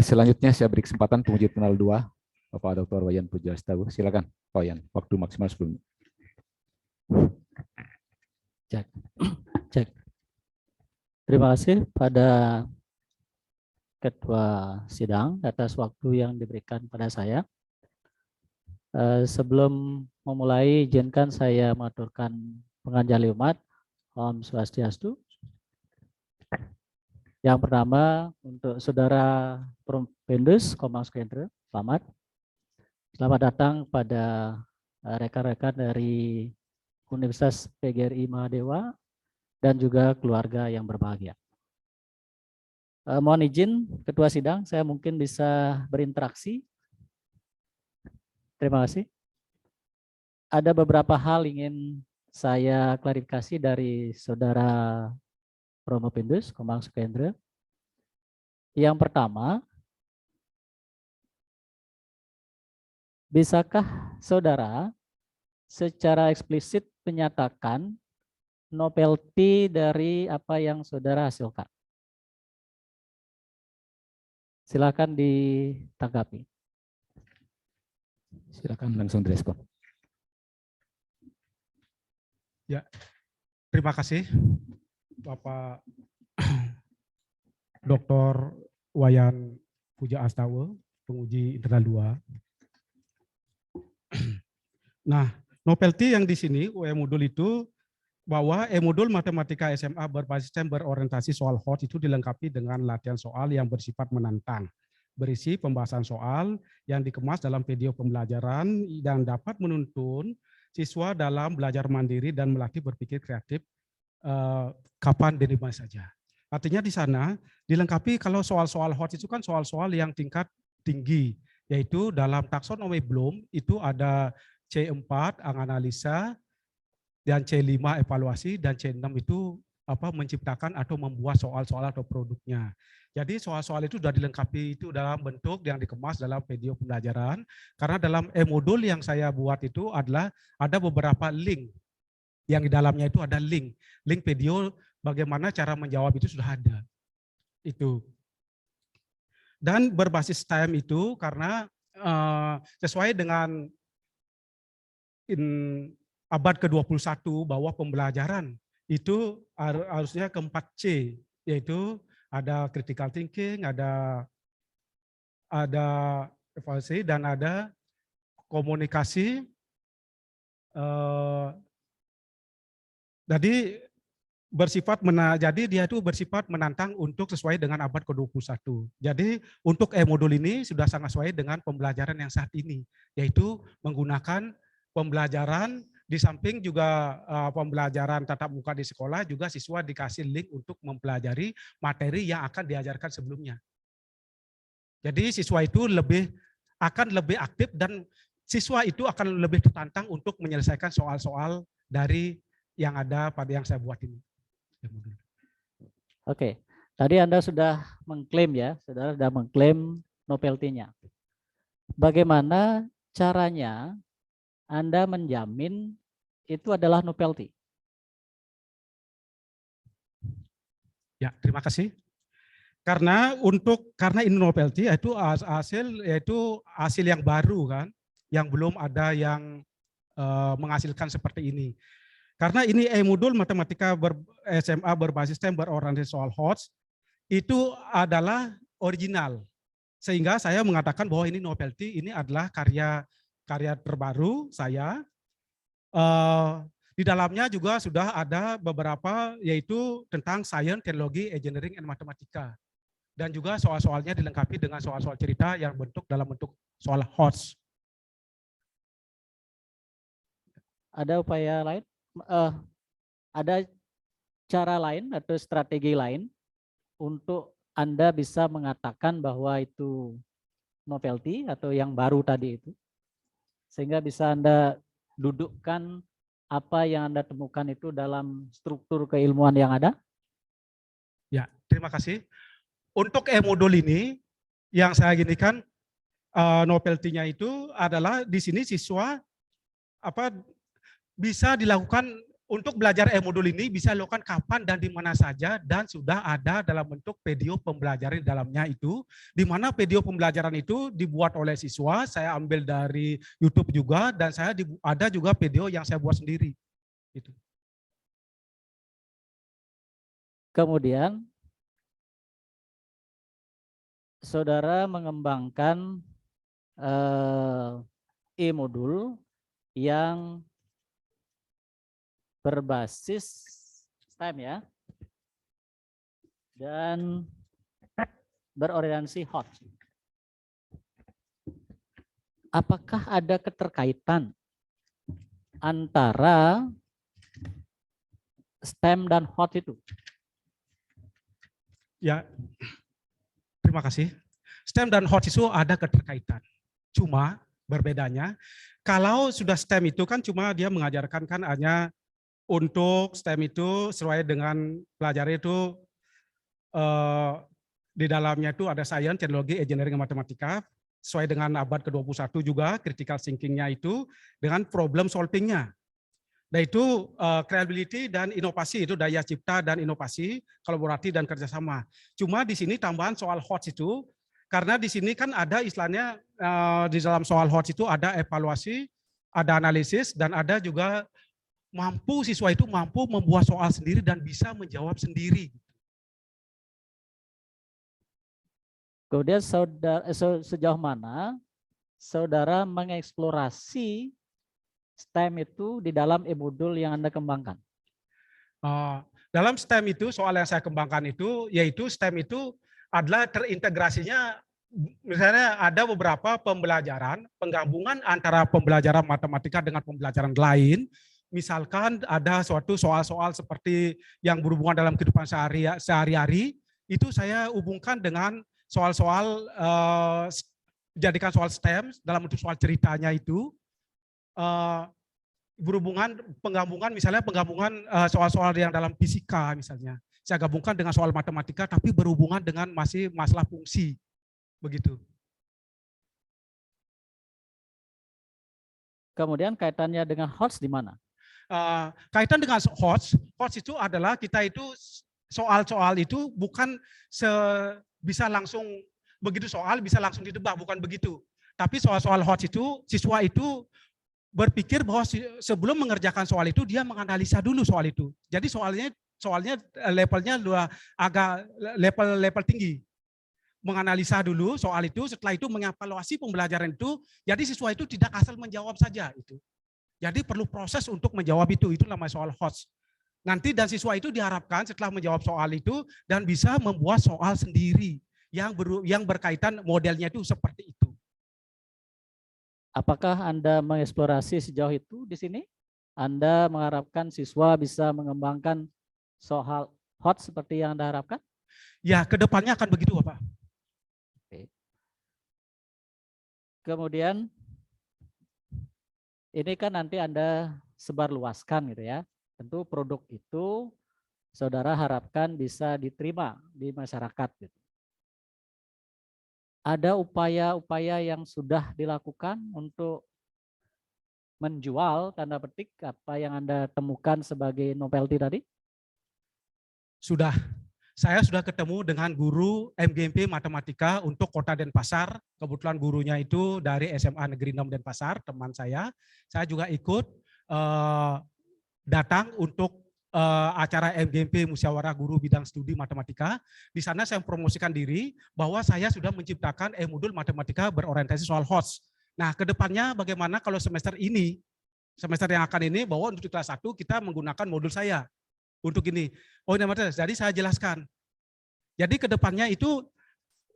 Selanjutnya saya beri kesempatan penguji internal 2, Bapak Dr. Wayan Pujastawa. Silakan, Pak Wayan. Waktu maksimal 10 menit.
Cek. Terima kasih pada Ketua Sidang atas waktu yang diberikan pada saya. Sebelum memulai, izinkan saya mengaturkan penganjali umat. Om Swastiastu. Yang pertama untuk Saudara Propendus Komang Skendra, Selamat. Selamat datang pada rekan-rekan dari Universitas PGRI Mahadewa dan juga keluarga yang berbahagia. Mohon izin Ketua Sidang, saya mungkin bisa berinteraksi. Terima kasih. Ada beberapa hal ingin saya klarifikasi dari Saudara Promopindus Komang Sukendra. Yang pertama, bisakah saudara secara eksplisit menyatakan novelty dari apa yang saudara hasilkan? Silakan ditanggapi.
Silakan langsung direspon.
Ya, terima kasih Bapak Dr. Wayan Puja Astawa, penguji internal 2. Nah, novelty yang di sini modul itu bahwa modul matematika SMA berbasis STEM berorientasi soal hot itu dilengkapi dengan latihan soal yang bersifat menantang, berisi pembahasan soal yang dikemas dalam video pembelajaran dan dapat menuntun siswa dalam belajar mandiri dan melatih berpikir kreatif kapan dan di mana saja. Artinya di sana dilengkapi kalau soal-soal hot itu kan soal-soal yang tingkat tinggi, yaitu dalam taksonomi Bloom itu ada C4 analisa, dan C5 evaluasi, dan C6 itu menciptakan atau membuat soal-soal atau produknya. Jadi soal-soal itu sudah dilengkapi itu dalam bentuk yang dikemas dalam video pembelajaran. Karena dalam modul yang saya buat itu adalah ada beberapa link. Yang di dalamnya itu ada link video bagaimana cara menjawab itu sudah ada. Itu. Dan berbasis time itu karena sesuai dengan abad ke-21 bahwa pembelajaran itu harusnya ke 4C, yaitu ada critical thinking, ada evaluasi, dan ada komunikasi. Jadi dia itu bersifat menantang untuk sesuai dengan abad ke-21. Jadi untuk modul ini sudah sangat sesuai dengan pembelajaran yang saat ini, yaitu menggunakan pembelajaran di samping juga pembelajaran tatap muka di sekolah, juga siswa dikasih link untuk mempelajari materi yang akan diajarkan sebelumnya. Jadi siswa itu akan lebih aktif dan siswa itu akan lebih tertantang untuk menyelesaikan soal-soal dari yang ada pada yang saya buat ini.
Oke, tadi Anda sudah mengklaim ya, saudara sudah mengklaim novelty-nya. Bagaimana caranya Anda menjamin itu adalah novelty?
Ya, terima kasih. Karena ini novelty yaitu hasil yang baru kan, yang belum ada yang menghasilkan seperti ini. Karena ini modul matematika SMA berbasis STEM berorientasi soal HOTS itu adalah original. Sehingga saya mengatakan bahwa ini novelty, ini adalah karya terbaru saya. Di dalamnya juga sudah ada beberapa, yaitu tentang sains, teknologi, engineering, and matematika. Dan juga soal-soalnya dilengkapi dengan soal-soal cerita yang dalam bentuk soal HOTS.
Ada upaya lain? Ada cara lain atau strategi lain untuk Anda bisa mengatakan bahwa itu novelty atau yang baru tadi itu, sehingga bisa Anda dudukkan apa yang Anda temukan itu dalam struktur keilmuan yang ada?
Ya, terima kasih. Untuk modul ini yang saya ginikan novelty-nya itu adalah di sini siswa bisa dilakukan untuk belajar modul ini bisa dilakukan kapan dan di mana saja, dan sudah ada dalam bentuk video pembelajaran di dalamnya itu, di mana video pembelajaran itu dibuat oleh siswa, saya ambil dari YouTube juga, dan ada juga video yang saya buat sendiri. Gitu.
Kemudian saudara mengembangkan e-modul yang berbasis STEM ya, dan berorientasi HOT. apakah ada keterkaitan antara STEM dan HOT itu?
Ya, terima kasih. STEM dan HOT itu ada keterkaitan. Cuma berbedanya, kalau sudah STEM itu kan cuma dia mengajarkan kan hanya untuk STEM itu sesuai dengan pelajaran itu di dalamnya itu ada sains, teknologi, engineering, matematika, sesuai dengan abad ke-21 juga critical thinking-nya itu dengan problem solving-nya. Dan itu creativity dan inovasi, itu daya cipta dan inovasi, kolaborasi dan kerjasama. Cuma di sini tambahan soal HOT itu, karena di sini kan ada istilahnya di dalam soal HOT itu ada evaluasi, ada analisis, dan ada juga siswa itu mampu membuat soal sendiri dan bisa menjawab sendiri.
Kemudian sejauh mana saudara mengeksplorasi STEM itu di dalam e-modul yang Anda kembangkan?
Dalam STEM itu, soal yang saya kembangkan itu, yaitu STEM itu adalah terintegrasinya, misalnya ada beberapa pembelajaran, penggabungan antara pembelajaran matematika dengan pembelajaran lain, misalkan ada suatu soal-soal seperti yang berhubungan dalam kehidupan sehari-hari, itu saya hubungkan dengan soal-soal, jadikan soal STEM dalam bentuk soal ceritanya itu, berhubungan penggabungan soal-soal yang dalam fisika misalnya. Saya gabungkan dengan soal matematika tapi berhubungan dengan masih masalah fungsi. Begitu.
Kemudian kaitannya dengan HOTS di mana?
Kaitan dengan HOTS itu adalah kita itu soal-soal itu bukan bisa langsung begitu soal bisa langsung ditebak, bukan begitu. Tapi soal-soal HOTS itu siswa itu berpikir bahwa sebelum mengerjakan soal itu dia menganalisa dulu soal itu. Jadi soalnya levelnya agak level tinggi. Menganalisa dulu soal itu, setelah itu mengevaluasi pembelajaran itu. Jadi siswa itu tidak asal menjawab saja itu. Jadi perlu proses untuk menjawab itu namanya soal HOTS. Nanti dan siswa itu diharapkan setelah menjawab soal itu dan bisa membuat soal sendiri yang berkaitan modelnya itu seperti itu.
Apakah Anda mengeksplorasi sejauh itu di sini? Anda mengharapkan siswa bisa mengembangkan soal HOTS seperti yang Anda harapkan?
Ya, kedepannya akan begitu, Bapak.
Oke. Kemudian ini kan nanti Anda sebarluaskan gitu ya. Tentu produk itu saudara harapkan bisa diterima di masyarakat. Gitu. Ada upaya-upaya yang sudah dilakukan untuk menjual tanda petik apa yang Anda temukan sebagai novelty tadi?
Sudah. Saya sudah ketemu dengan guru MGMP Matematika untuk Kota Denpasar. Kebetulan gurunya itu dari SMA Negeri 6 Denpasar, teman saya. Saya juga ikut datang untuk acara MGMP Musyawarah Guru Bidang Studi Matematika. Di sana saya mempromosikan diri bahwa saya sudah menciptakan modul matematika berorientasi soal HOTS. Nah, kedepannya bagaimana kalau semester ini, semester yang akan ini, bahwa untuk kelas 1 kita menggunakan modul saya. Untuk ini, jadi saya jelaskan. Jadi kedepannya itu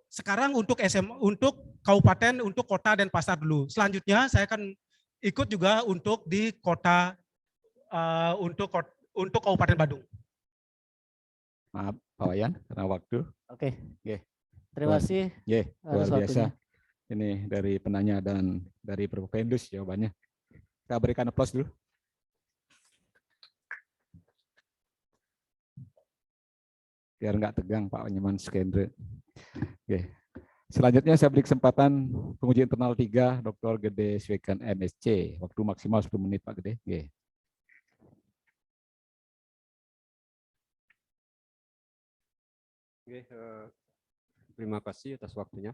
sekarang untuk SMA, untuk kabupaten, untuk kota dan pasar dulu. Selanjutnya saya akan ikut juga untuk di kota, untuk Kabupaten Badung.
Maaf Pak Wayan karena waktu.
Oke.
Oke.
Terima kasih.
Luar biasa. Ini dari penanya dan dari Prof. Pendus jawabannya. Kita berikan aplaus dulu. Biar nggak tegang Pak Nyoman Skendre. Oke. Selanjutnya saya beri kesempatan penguji internal 3 Dr. Gede Swekan MSc. Waktu maksimal 10 menit Pak Gede. Oke.
Oke, terima kasih atas waktunya.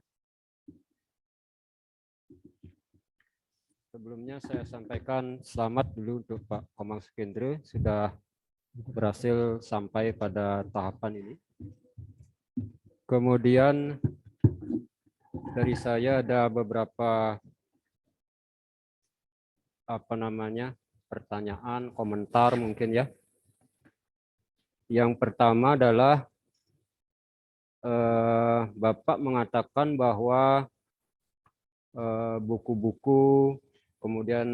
Sebelumnya saya sampaikan selamat dulu untuk Pak Komang Skendre sudah berhasil sampai pada tahapan ini. Kemudian dari saya ada beberapa pertanyaan, komentar mungkin ya. Yang pertama adalah Bapak mengatakan bahwa buku-buku, kemudian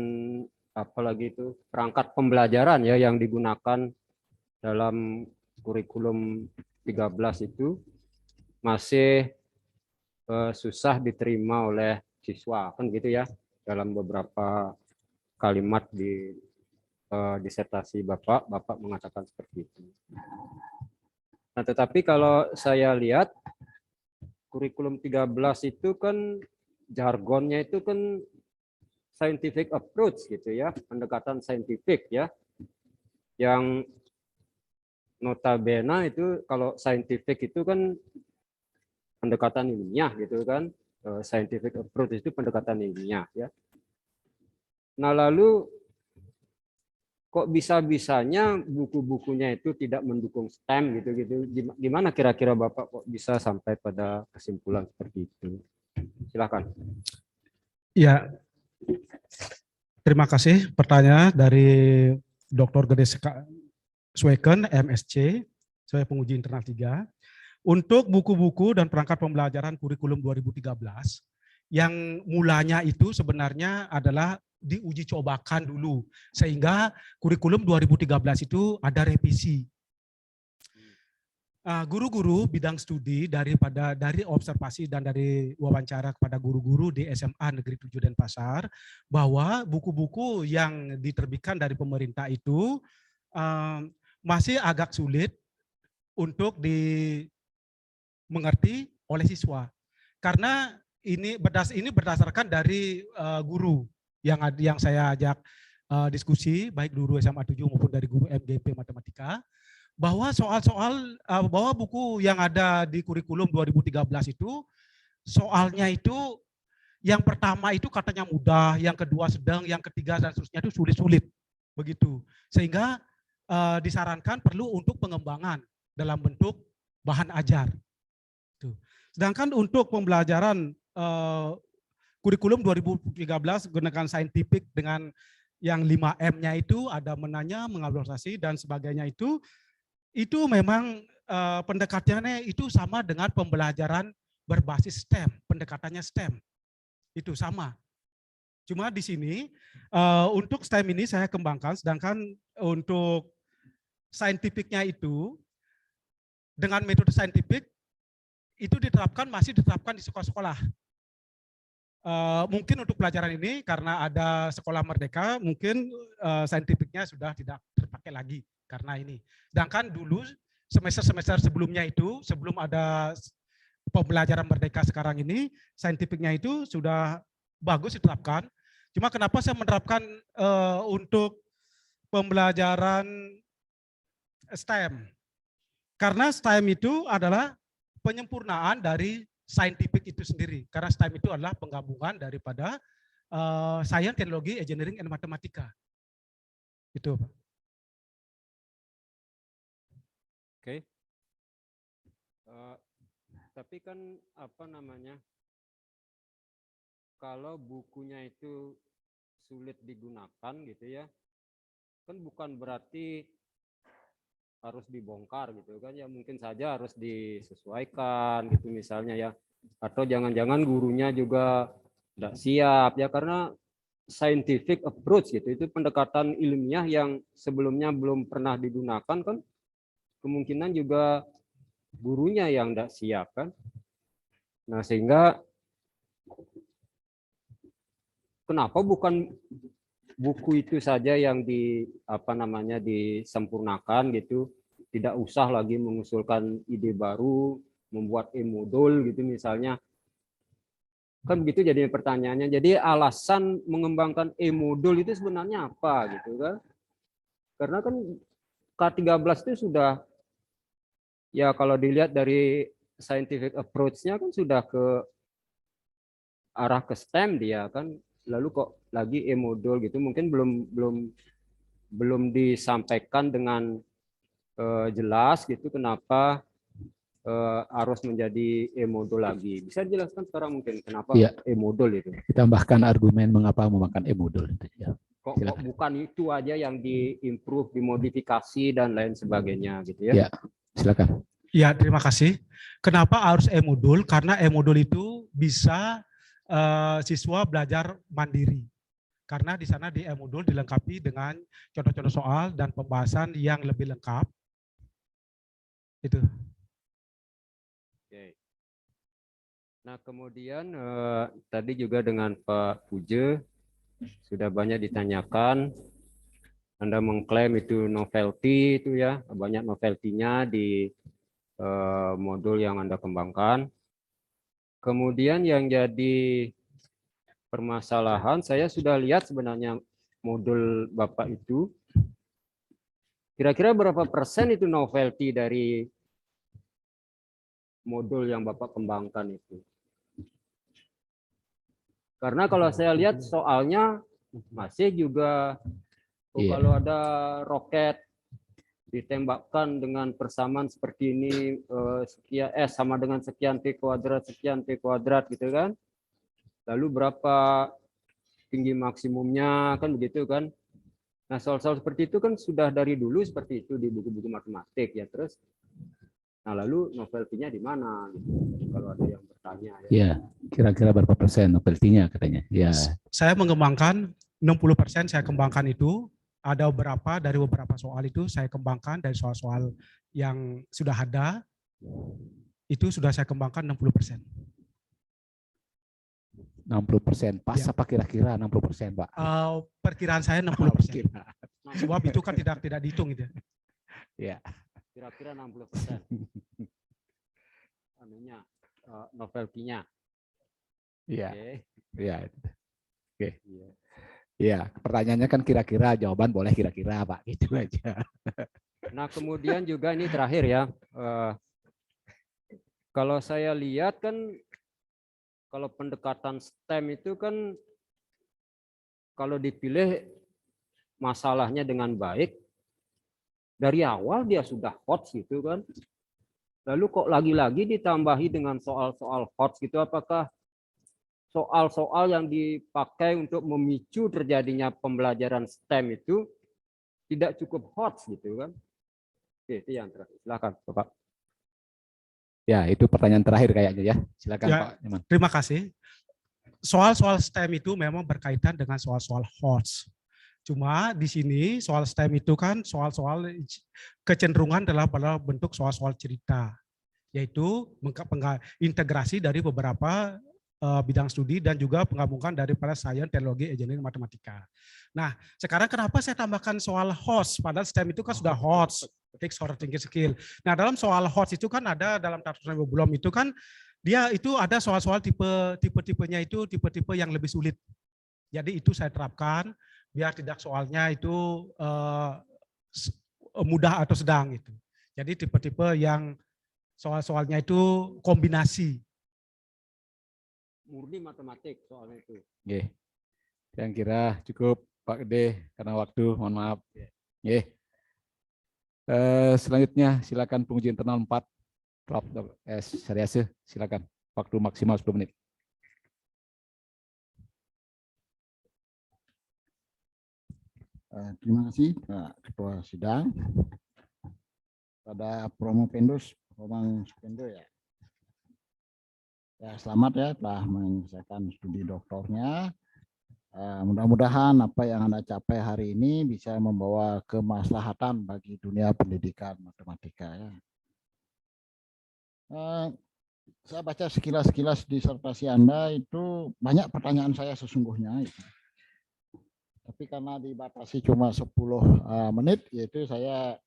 apalagi itu perangkat pembelajaran ya yang digunakan dalam kurikulum 13 itu masih susah diterima oleh siswa, kan gitu ya, dalam beberapa kalimat di disertasi Bapak mengatakan seperti itu. Nah, tetapi kalau saya lihat kurikulum 13 itu kan jargonnya itu kan scientific approach gitu ya, pendekatan saintifik ya, yang notabene itu kalau scientific itu kan pendekatan ilmiah gitu kan, scientific approach itu pendekatan ilmiah ya. Nah lalu kok bisa-bisanya buku-bukunya itu tidak mendukung STEM gitu-gitu. Gimana kira-kira Bapak kok bisa sampai pada kesimpulan seperti itu? Silakan.
Ya, terima kasih pertanyaan dari Dr. Gede Sweken, MSc, sebagai penguji internal 3. Untuk buku-buku dan perangkat pembelajaran kurikulum 2013, yang mulanya itu sebenarnya adalah diuji cobakan dulu, sehingga kurikulum 2013 itu ada revisi. Guru-guru bidang studi dari observasi dan dari wawancara kepada guru-guru di SMA Negeri 7 Denpasar, bahwa buku-buku yang diterbitkan dari pemerintah itu masih agak sulit untuk dimengerti oleh siswa, karena ini berdasarkan dari guru yang saya ajak diskusi, baik guru SMA 7 maupun dari guru MGP Matematika, bahwa bahwa buku yang ada di kurikulum 2013 itu soalnya itu yang pertama itu katanya mudah, yang kedua sedang, yang ketiga dan seterusnya itu sulit-sulit begitu, sehingga disarankan perlu untuk pengembangan dalam bentuk bahan ajar. Sedangkan untuk pembelajaran kurikulum 2013 gunakan saintifik dengan yang 5M-nya itu ada menanya, mengevaluasi dan sebagainya itu memang pendekatannya itu sama dengan pembelajaran berbasis STEM, pendekatannya STEM. Itu sama. Cuma di sini untuk STEM ini saya kembangkan, sedangkan untuk saintifiknya itu dengan metode saintifik itu masih diterapkan di sekolah-sekolah. Mungkin untuk pelajaran ini karena ada sekolah merdeka, mungkin saintifiknya sudah tidak terpakai lagi karena ini. Sedangkan dulu semester-semester sebelumnya itu, sebelum ada pembelajaran merdeka sekarang ini, saintifiknya itu sudah bagus diterapkan. Cuma kenapa saya menerapkan untuk pembelajaran STEM? Karena STEM itu adalah penyempurnaan dari saintifik itu sendiri, karena STEM itu adalah penggabungan daripada sains, teknologi, engineering, dan matematika. Itu, Pak.
Oke. Tapi kan apa namanya, kalau bukunya itu sulit digunakan gitu ya, kan bukan berarti harus dibongkar gitu kan ya, mungkin saja harus disesuaikan gitu misalnya ya, atau jangan-jangan gurunya juga tidak siap ya, karena scientific approach gitu itu pendekatan ilmiah yang sebelumnya belum pernah digunakan kan, kemungkinan juga gurunya yang tidak siap kan. Nah sehingga kenapa bukan buku itu saja yang disempurnakan gitu, tidak usah lagi mengusulkan ide baru, membuat e-modul gitu misalnya, kan begitu jadi pertanyaannya. Jadi alasan mengembangkan e-modul itu sebenarnya apa gitu kan? Karena kan K13 itu sudah ya, kalau dilihat dari scientific approach-nya kan sudah ke arah ke STEM dia kan. Lalu kok lagi e-modul gitu, mungkin belum disampaikan dengan jelas gitu kenapa harus menjadi e-modul lagi. Bisa dijelaskan sekarang mungkin kenapa e-modul itu?
Ditambahkan argumen mengapa memakan e-modul itu ya.
Kok bukan itu aja yang diimprove, dimodifikasi dan lain sebagainya gitu ya?
Ya, silakan.
Ya, terima kasih. Kenapa harus e-modul? Karena e-modul itu bisa siswa belajar mandiri. Karena di sana di e-modul dilengkapi dengan contoh-contoh soal dan pembahasan yang lebih lengkap. Itu.
Oke. Nah, kemudian tadi juga dengan Pak Puje sudah banyak ditanyakan. Anda mengklaim itu novelty itu ya, banyak novelty-nya di modul yang Anda kembangkan. Kemudian yang jadi permasalahan, saya sudah lihat sebenarnya modul Bapak itu, kira-kira berapa persen itu novelty dari modul yang Bapak kembangkan itu? Karena kalau saya lihat soalnya masih juga kalau ada roket ditembakkan dengan persamaan seperti ini, sekian S sama dengan sekian T kuadrat gitu kan. Lalu berapa tinggi maksimumnya kan begitu kan. Nah, soal-soal seperti itu kan sudah dari dulu seperti itu di buku-buku matematik ya. Terus nah lalu novelty-nya di mana gitu. Kalau ada yang bertanya ya.
Ya, kira-kira berapa persen novelty-nya katanya? Ya.
Saya mengembangkan 60% saya kembangkan itu. Ada beberapa dari beberapa soal itu saya kembangkan dari soal-soal yang sudah ada. Itu sudah saya kembangkan 60%.
60%. Pas
Ya.
apa kira-kira 60%, Pak?
Perkiraan saya 60%. Sebab itu kan tidak dihitung gitu.
Ya.
Kira-kira 60%. Anunya novelty-nya.
Iya.
Oke.
Iya. Oke.
Iya.
Iya, pertanyaannya kan kira-kira, jawaban boleh kira-kira, Pak. Gitu aja.
Nah, kemudian juga ini terakhir ya. Kalau saya lihat kan kalau pendekatan STEM itu kan kalau dipilih masalahnya dengan baik, dari awal dia sudah hot gitu kan. Lalu kok lagi-lagi ditambahi dengan soal-soal hot gitu, apakah soal-soal yang dipakai untuk memicu terjadinya pembelajaran STEM itu tidak cukup hot gitu kan? Oke, itu yang terakhir. Silakan, Bapak.
Ya, itu pertanyaan terakhir kayaknya ya. Silakan,
Ya,
Pak Nyoman.
terima kasih. Soal-soal STEM itu memang berkaitan dengan soal-soal HOTS. Cuma di sini soal STEM itu kan soal-soal kecenderungan adalah pada bentuk soal-soal cerita, yaitu integrasi dari beberapa bidang studi dan juga penggabungan daripada sains, teknologi, engineering, matematika. Nah, sekarang kenapa saya tambahkan soal HOTS? Padahal STEM itu kan sudah HOTS, Text Order Thinking Skill. Nah, dalam soal HOTS itu kan ada dalam tafsiran belum itu kan dia itu ada soal-soal tipe-tipenya itu tipe-tipe yang lebih sulit. Jadi itu saya terapkan biar tidak soalnya itu mudah atau sedang itu. Jadi tipe-tipe yang soal-soalnya itu kombinasi.
Murni matematik soalnya itu.
Oke. Yang kira cukup Pak Gede karena waktu, mohon maaf. Oke. Selanjutnya silakan penguji internal 4. Prof. S. Saryase, silakan. Waktu maksimal 10 menit.
Terima kasih Pak Ketua Sidang. Pada Promopendus, Romang Supendo ya. Ya, selamat ya telah menyelesaikan studi doktornya. Mudah-mudahan apa yang Anda capai hari ini bisa membawa kemaslahatan bagi dunia pendidikan matematika ya. Saya baca sekilas-sekilas disertasi Anda itu banyak pertanyaan saya sesungguhnya. Tapi karena dibatasi cuma 10 menit, yaitu saya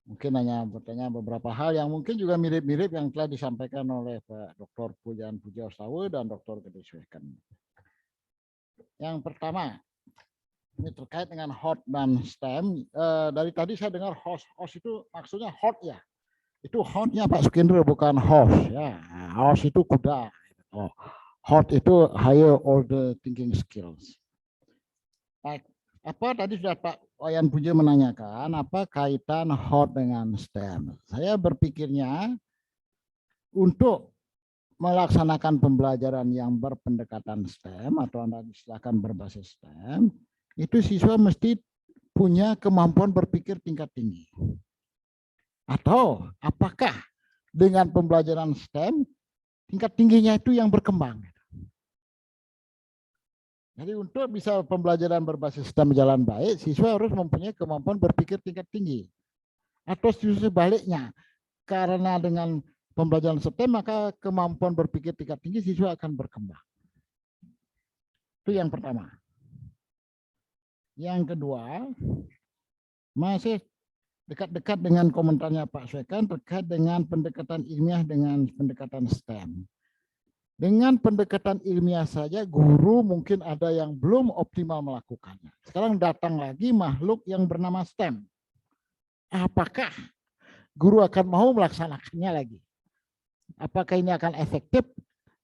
mungkin hanya bertanya beberapa hal yang mungkin juga mirip-mirip yang telah disampaikan oleh Pak Dr. Pujan Pujaostawa dan Dr. Gede Sweken. Yang pertama, ini terkait dengan HOT dan STEM. Dari tadi saya dengar HOS itu maksudnya hot ya. Itu hotnya Pak Sukendra bukan HOS ya. HOS itu kuda. HOT itu higher order thinking skills. Baik. Apa tadi sudah Pak Wayan Puja menanyakan, apa kaitan HOT dengan STEM? Saya berpikirnya untuk melaksanakan pembelajaran yang berpendekatan STEM atau Anda silakan berbasis STEM, itu siswa mesti punya kemampuan berpikir tingkat tinggi. Atau apakah dengan pembelajaran STEM, tingkat tingginya itu yang berkembang? Jadi untuk bisa pembelajaran berbasis STEM berjalan baik, siswa harus mempunyai kemampuan berpikir tingkat tinggi. Atau justru sebaliknya, karena dengan pembelajaran STEM maka kemampuan berpikir tingkat tinggi siswa akan berkembang. Itu yang pertama. Yang kedua, masih dekat-dekat dengan komentarnya Pak Swekan terkait dengan pendekatan ilmiah dengan pendekatan STEM. Dengan pendekatan ilmiah saja guru mungkin ada yang belum optimal melakukannya. Sekarang datang lagi makhluk yang bernama STEM. Apakah guru akan mau melaksanakannya lagi? Apakah ini akan efektif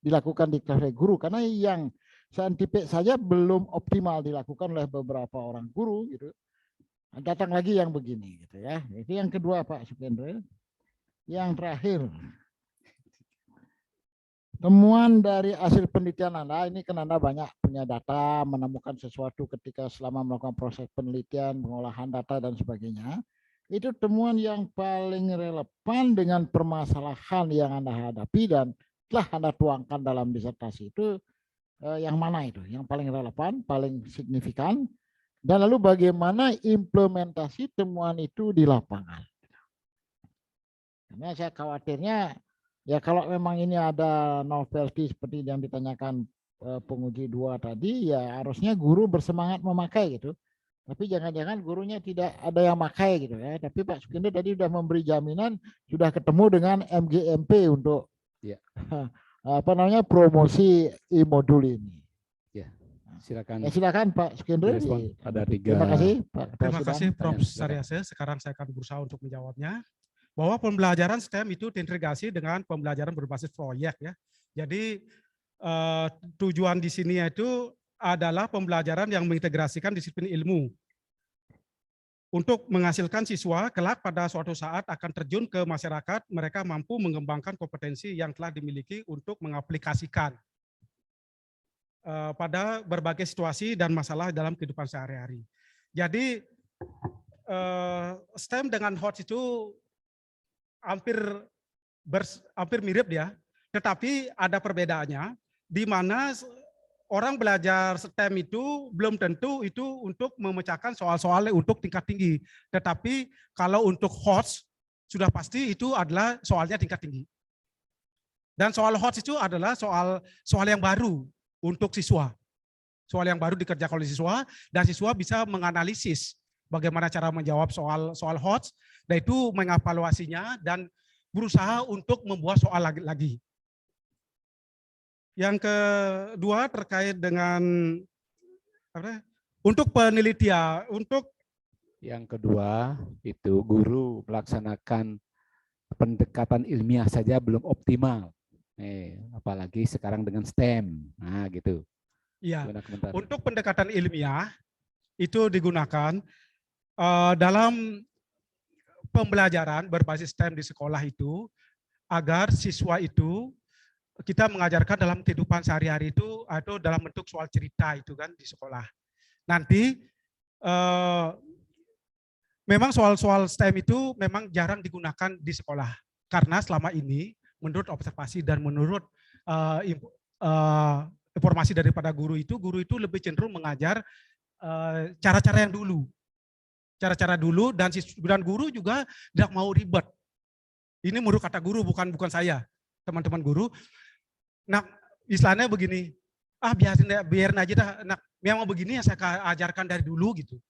dilakukan di kelas guru? Karena yang saintifik saja belum optimal dilakukan oleh beberapa orang guru gitu. Datang lagi yang begini gitu ya. Itu yang kedua Pak Sukendra. Yang terakhir, temuan dari hasil penelitian Anda, ini kan Anda banyak punya data, menemukan sesuatu ketika selama melakukan proses penelitian, pengolahan data dan sebagainya. Itu temuan yang paling relevan dengan permasalahan yang Anda hadapi dan telah Anda tuangkan dalam disertasi itu yang mana itu? Yang paling relevan, paling signifikan, dan lalu bagaimana implementasi temuan itu di lapangan. Karena saya khawatirnya ya kalau memang ini ada novelty seperti yang ditanyakan penguji 2 tadi, ya harusnya guru bersemangat memakai gitu. Tapi jangan-jangan gurunya tidak ada yang pakai gitu ya. Tapi Pak Sukendra tadi sudah memberi jaminan, sudah ketemu dengan MGMP untuk apa namanya promosi e-modul ini.
Ya, silakan.
Silakan Pak Sukendra.
Ada 3.
Terima kasih Pak.
Terima kasih Prof. Saryase. Sekarang saya akan berusaha untuk menjawabnya. Bahwa pembelajaran STEM itu terintegrasi dengan pembelajaran berbasis proyek ya. Jadi tujuan di sini itu adalah pembelajaran yang mengintegrasikan disiplin ilmu untuk menghasilkan siswa kelak pada suatu saat akan terjun ke masyarakat, mereka mampu mengembangkan kompetensi yang telah dimiliki untuk mengaplikasikan pada berbagai situasi dan masalah dalam kehidupan sehari-hari. Jadi STEM dengan HOTS itu hampir mirip ya, tetapi ada perbedaannya di mana orang belajar STEM itu belum tentu itu untuk memecahkan soal-soal untuk tingkat tinggi, tetapi kalau untuk HOTS sudah pasti itu adalah soalnya tingkat tinggi. Dan soal HOTS itu adalah soal yang baru untuk siswa. Soal yang baru dikerjakan oleh siswa dan siswa bisa menganalisis bagaimana cara menjawab soal HOTS, dan itu mengevaluasinya dan berusaha untuk membuat soal lagi. Yang kedua terkait dengan untuk penelitian,
yang kedua itu guru melaksanakan pendekatan ilmiah saja belum optimal. Apalagi sekarang dengan STEM. Nah, gitu.
Iya. Untuk pendekatan ilmiah itu digunakan dalam pembelajaran berbasis STEM di sekolah itu agar siswa itu kita mengajarkan dalam kehidupan sehari-hari itu atau dalam bentuk soal cerita itu kan di sekolah. Nanti memang soal-soal STEM itu memang jarang digunakan di sekolah karena selama ini menurut observasi dan menurut informasi daripada guru itu lebih cenderung mengajar cara-cara yang dulu. Cara-cara dulu dan guru juga tidak mau ribet. Ini menurut kata guru bukan saya, teman-teman guru. Nah, istilahnya begini, biarin aja dah, nah, memang begini yang saya ajarkan dari dulu gitu.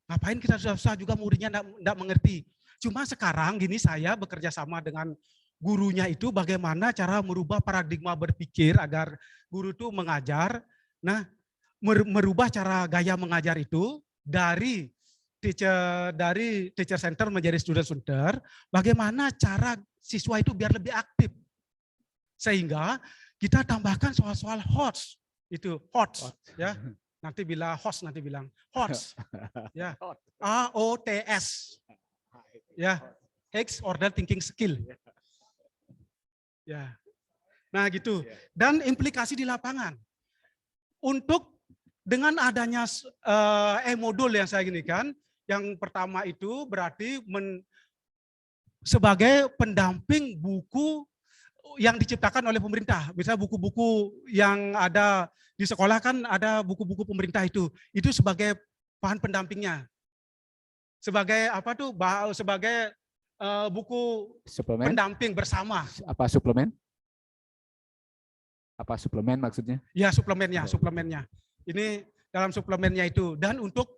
Ngapain kita susah juga muridnya enggak mengerti. Cuma sekarang gini saya bekerja sama dengan gurunya itu bagaimana cara merubah paradigma berpikir agar guru itu mengajar, nah merubah cara gaya mengajar itu dari teacher center menjadi student center, bagaimana cara siswa itu biar lebih aktif. Sehingga kita tambahkan soal-soal HOTS, itu HOTS ya. Nanti bilang HOTS ya. AOTS. Ya. X order thinking skill. Ya. Nah, gitu. Dan implikasi di lapangan. Untuk dengan adanya modul yang saya gini kan, yang pertama itu berarti sebagai pendamping buku yang diciptakan oleh pemerintah. Misalnya buku-buku yang ada di sekolah kan ada buku-buku pemerintah itu sebagai bahan pendampingnya. Sebagai apa tuh? Sebagai buku
Suplemen?
pendamping bersama.
Apa suplemen? Apa suplemen maksudnya?
Ya, suplemennya. Ini dalam suplemennya itu. Dan untuk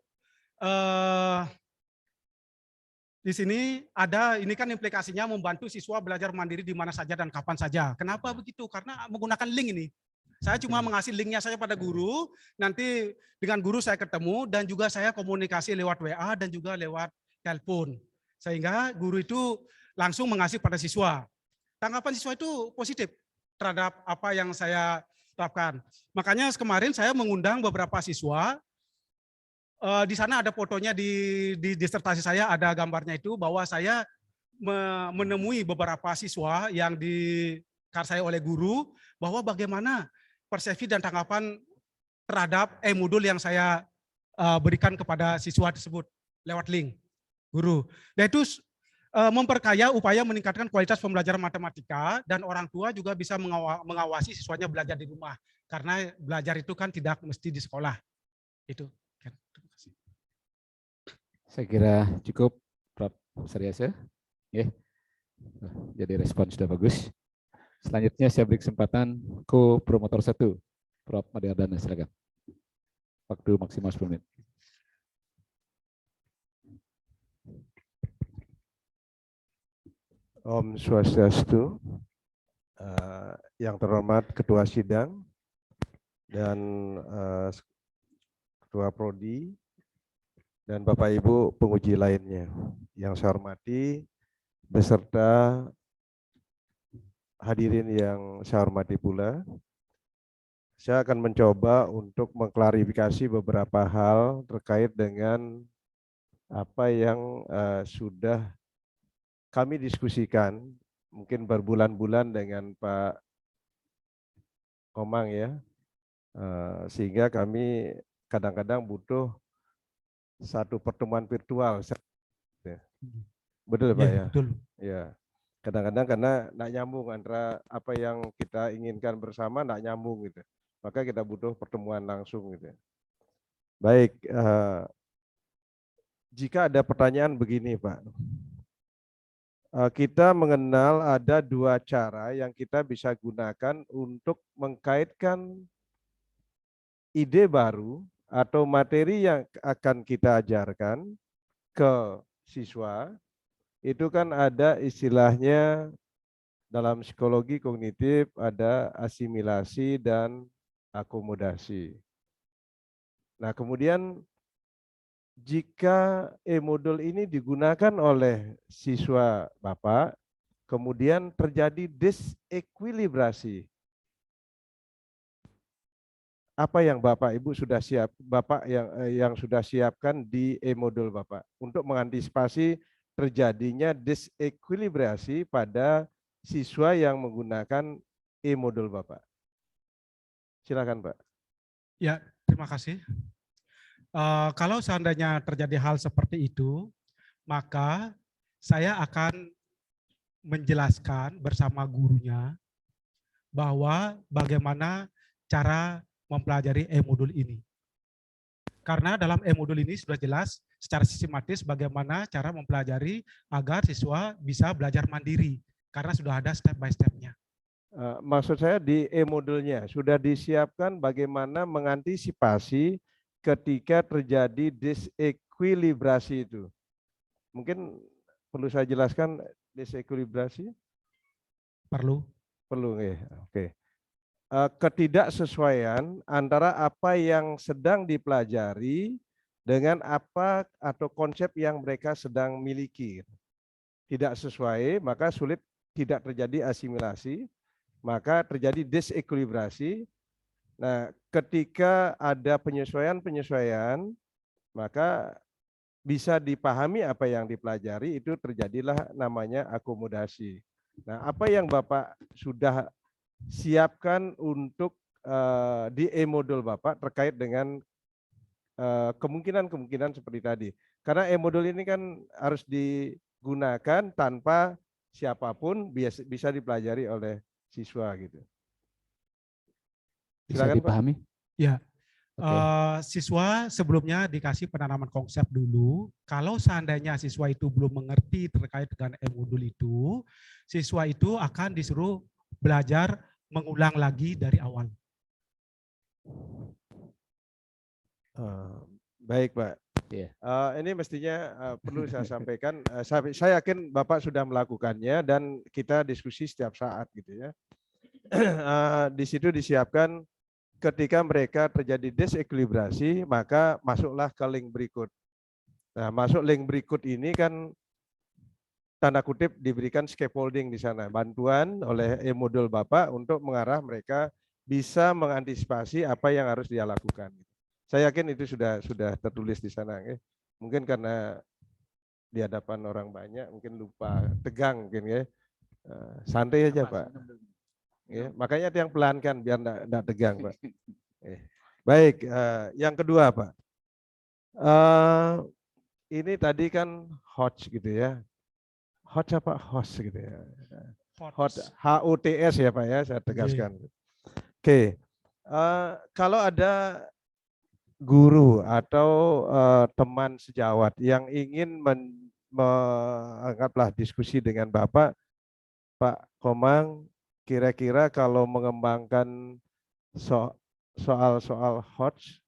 di sini ada, ini kan implikasinya membantu siswa belajar mandiri di mana saja dan kapan saja. Kenapa begitu? Karena menggunakan link ini. Saya cuma mengasih linknya saja pada guru, nanti dengan guru saya ketemu dan juga saya komunikasi lewat WA dan juga lewat telepon. Sehingga guru itu langsung mengasih pada siswa. Tanggapan siswa itu positif terhadap apa yang saya terapkan. Makanya kemarin saya mengundang beberapa siswa. Di sana ada fotonya di disertasi saya, ada gambarnya itu bahwa saya menemui beberapa siswa yang dikarsai oleh guru bahwa bagaimana persepsi dan tanggapan terhadap e-modul yang saya berikan kepada siswa tersebut lewat link guru. Dan itu memperkaya upaya meningkatkan kualitas pembelajaran matematika dan orang tua juga bisa mengawasi siswanya belajar di rumah. Karena belajar itu kan tidak mesti di sekolah. Itu. Terima kasih.
Saya kira cukup, Prof. Saryasa. Jadi respon sudah bagus. Selanjutnya saya beri kesempatan ko-promotor 1, Prof. Madiardana, silakan. Waktu maksimal 10 menit.
Om Swastiastu, yang terhormat Ketua Sidang dan Ketua Prodi dan Bapak Ibu penguji lainnya yang saya hormati, beserta hadirin yang saya hormati pula. Saya akan mencoba untuk mengklarifikasi beberapa hal terkait dengan apa yang sudah kami diskusikan, mungkin berbulan-bulan dengan Pak Komang ya, sehingga kami kadang-kadang butuh satu pertemuan virtual. Betul Pak ya?
Betul.
Ya. Kadang-kadang karena tidak nyambung antara apa yang kita inginkan bersama, tidak nyambung gitu. Maka kita butuh pertemuan langsung gitu. Baik, jika ada pertanyaan begini Pak. Kita mengenal ada dua cara yang kita bisa gunakan untuk mengkaitkan ide baru atau materi yang akan kita ajarkan ke siswa. Itu kan ada istilahnya dalam psikologi kognitif ada asimilasi dan akomodasi. Nah, kemudian jika e-modul ini digunakan oleh siswa Bapak, kemudian terjadi disekwilibrasi. Apa yang Bapak Ibu sudah siap, Bapak yang sudah siapkan di e-modul Bapak untuk mengantisipasi terjadinya disekwilibrasi pada siswa yang menggunakan e-modul Bapak. Silakan Pak.
Ya, terima kasih. Kalau seandainya terjadi hal seperti itu, maka saya akan menjelaskan bersama gurunya bahwa bagaimana cara mempelajari e-modul ini. Karena dalam e-modul ini sudah jelas secara sistematis bagaimana cara mempelajari agar siswa bisa belajar mandiri. Karena sudah ada step by step-nya.
Maksud saya di e-modulnya sudah disiapkan bagaimana mengantisipasi ketika terjadi disekwilibrasi itu. Mungkin perlu saya jelaskan disekwilibrasi?
Perlu.
Perlu ya, oke. Ketidaksesuaian antara apa yang sedang dipelajari dengan apa atau konsep yang mereka sedang miliki. Tidak sesuai, maka sulit, tidak terjadi asimilasi, maka terjadi disekwilibrasi. Nah, ketika ada penyesuaian-penyesuaian, maka bisa dipahami apa yang dipelajari, itu terjadilah namanya akomodasi. Nah, apa yang Bapak sudah siapkan untuk di e-modul Bapak terkait dengan kemungkinan-kemungkinan seperti tadi. Karena e-modul ini kan harus digunakan tanpa siapapun, bisa dipelajari oleh siswa gitu.
Bisa
Silakan, Pak.
dipahami?
Ya,
Oke.
siswa sebelumnya dikasih penanaman konsep dulu. Kalau seandainya siswa itu belum mengerti terkait dengan e-modul itu, siswa itu akan disuruh belajar mengulang lagi dari awal.
Baik, Pak.
Iya.
Ini mestinya perlu saya sampaikan. Saya yakin Bapak sudah melakukannya dan kita diskusi setiap saat gitu ya. Di situ disiapkan ketika mereka terjadi desekilibrasi, maka masuklah ke link berikut. Nah, masuk link berikut ini kan tanda kutip diberikan scaffolding di sana, bantuan oleh e-modul Bapak untuk mengarah mereka bisa mengantisipasi apa yang harus dia lakukan. Saya yakin itu sudah tertulis di sana. Ya. Mungkin karena di hadapan orang banyak, mungkin lupa, tegang mungkin ya. Santai aja Pak. Ya, makanya yang pelan kan biar enggak tegang Pak. Baik, yang kedua Pak. Ini tadi kan HOTS gitu ya. HOTS apa? HOTS gitu ya. HOTS, HOTS ya Pak ya, saya tegaskan. Oke, kalau ada guru atau teman sejawat yang ingin menganggaplah diskusi dengan Bapak, Pak Komang, kira-kira kalau mengembangkan soal-soal HOTS,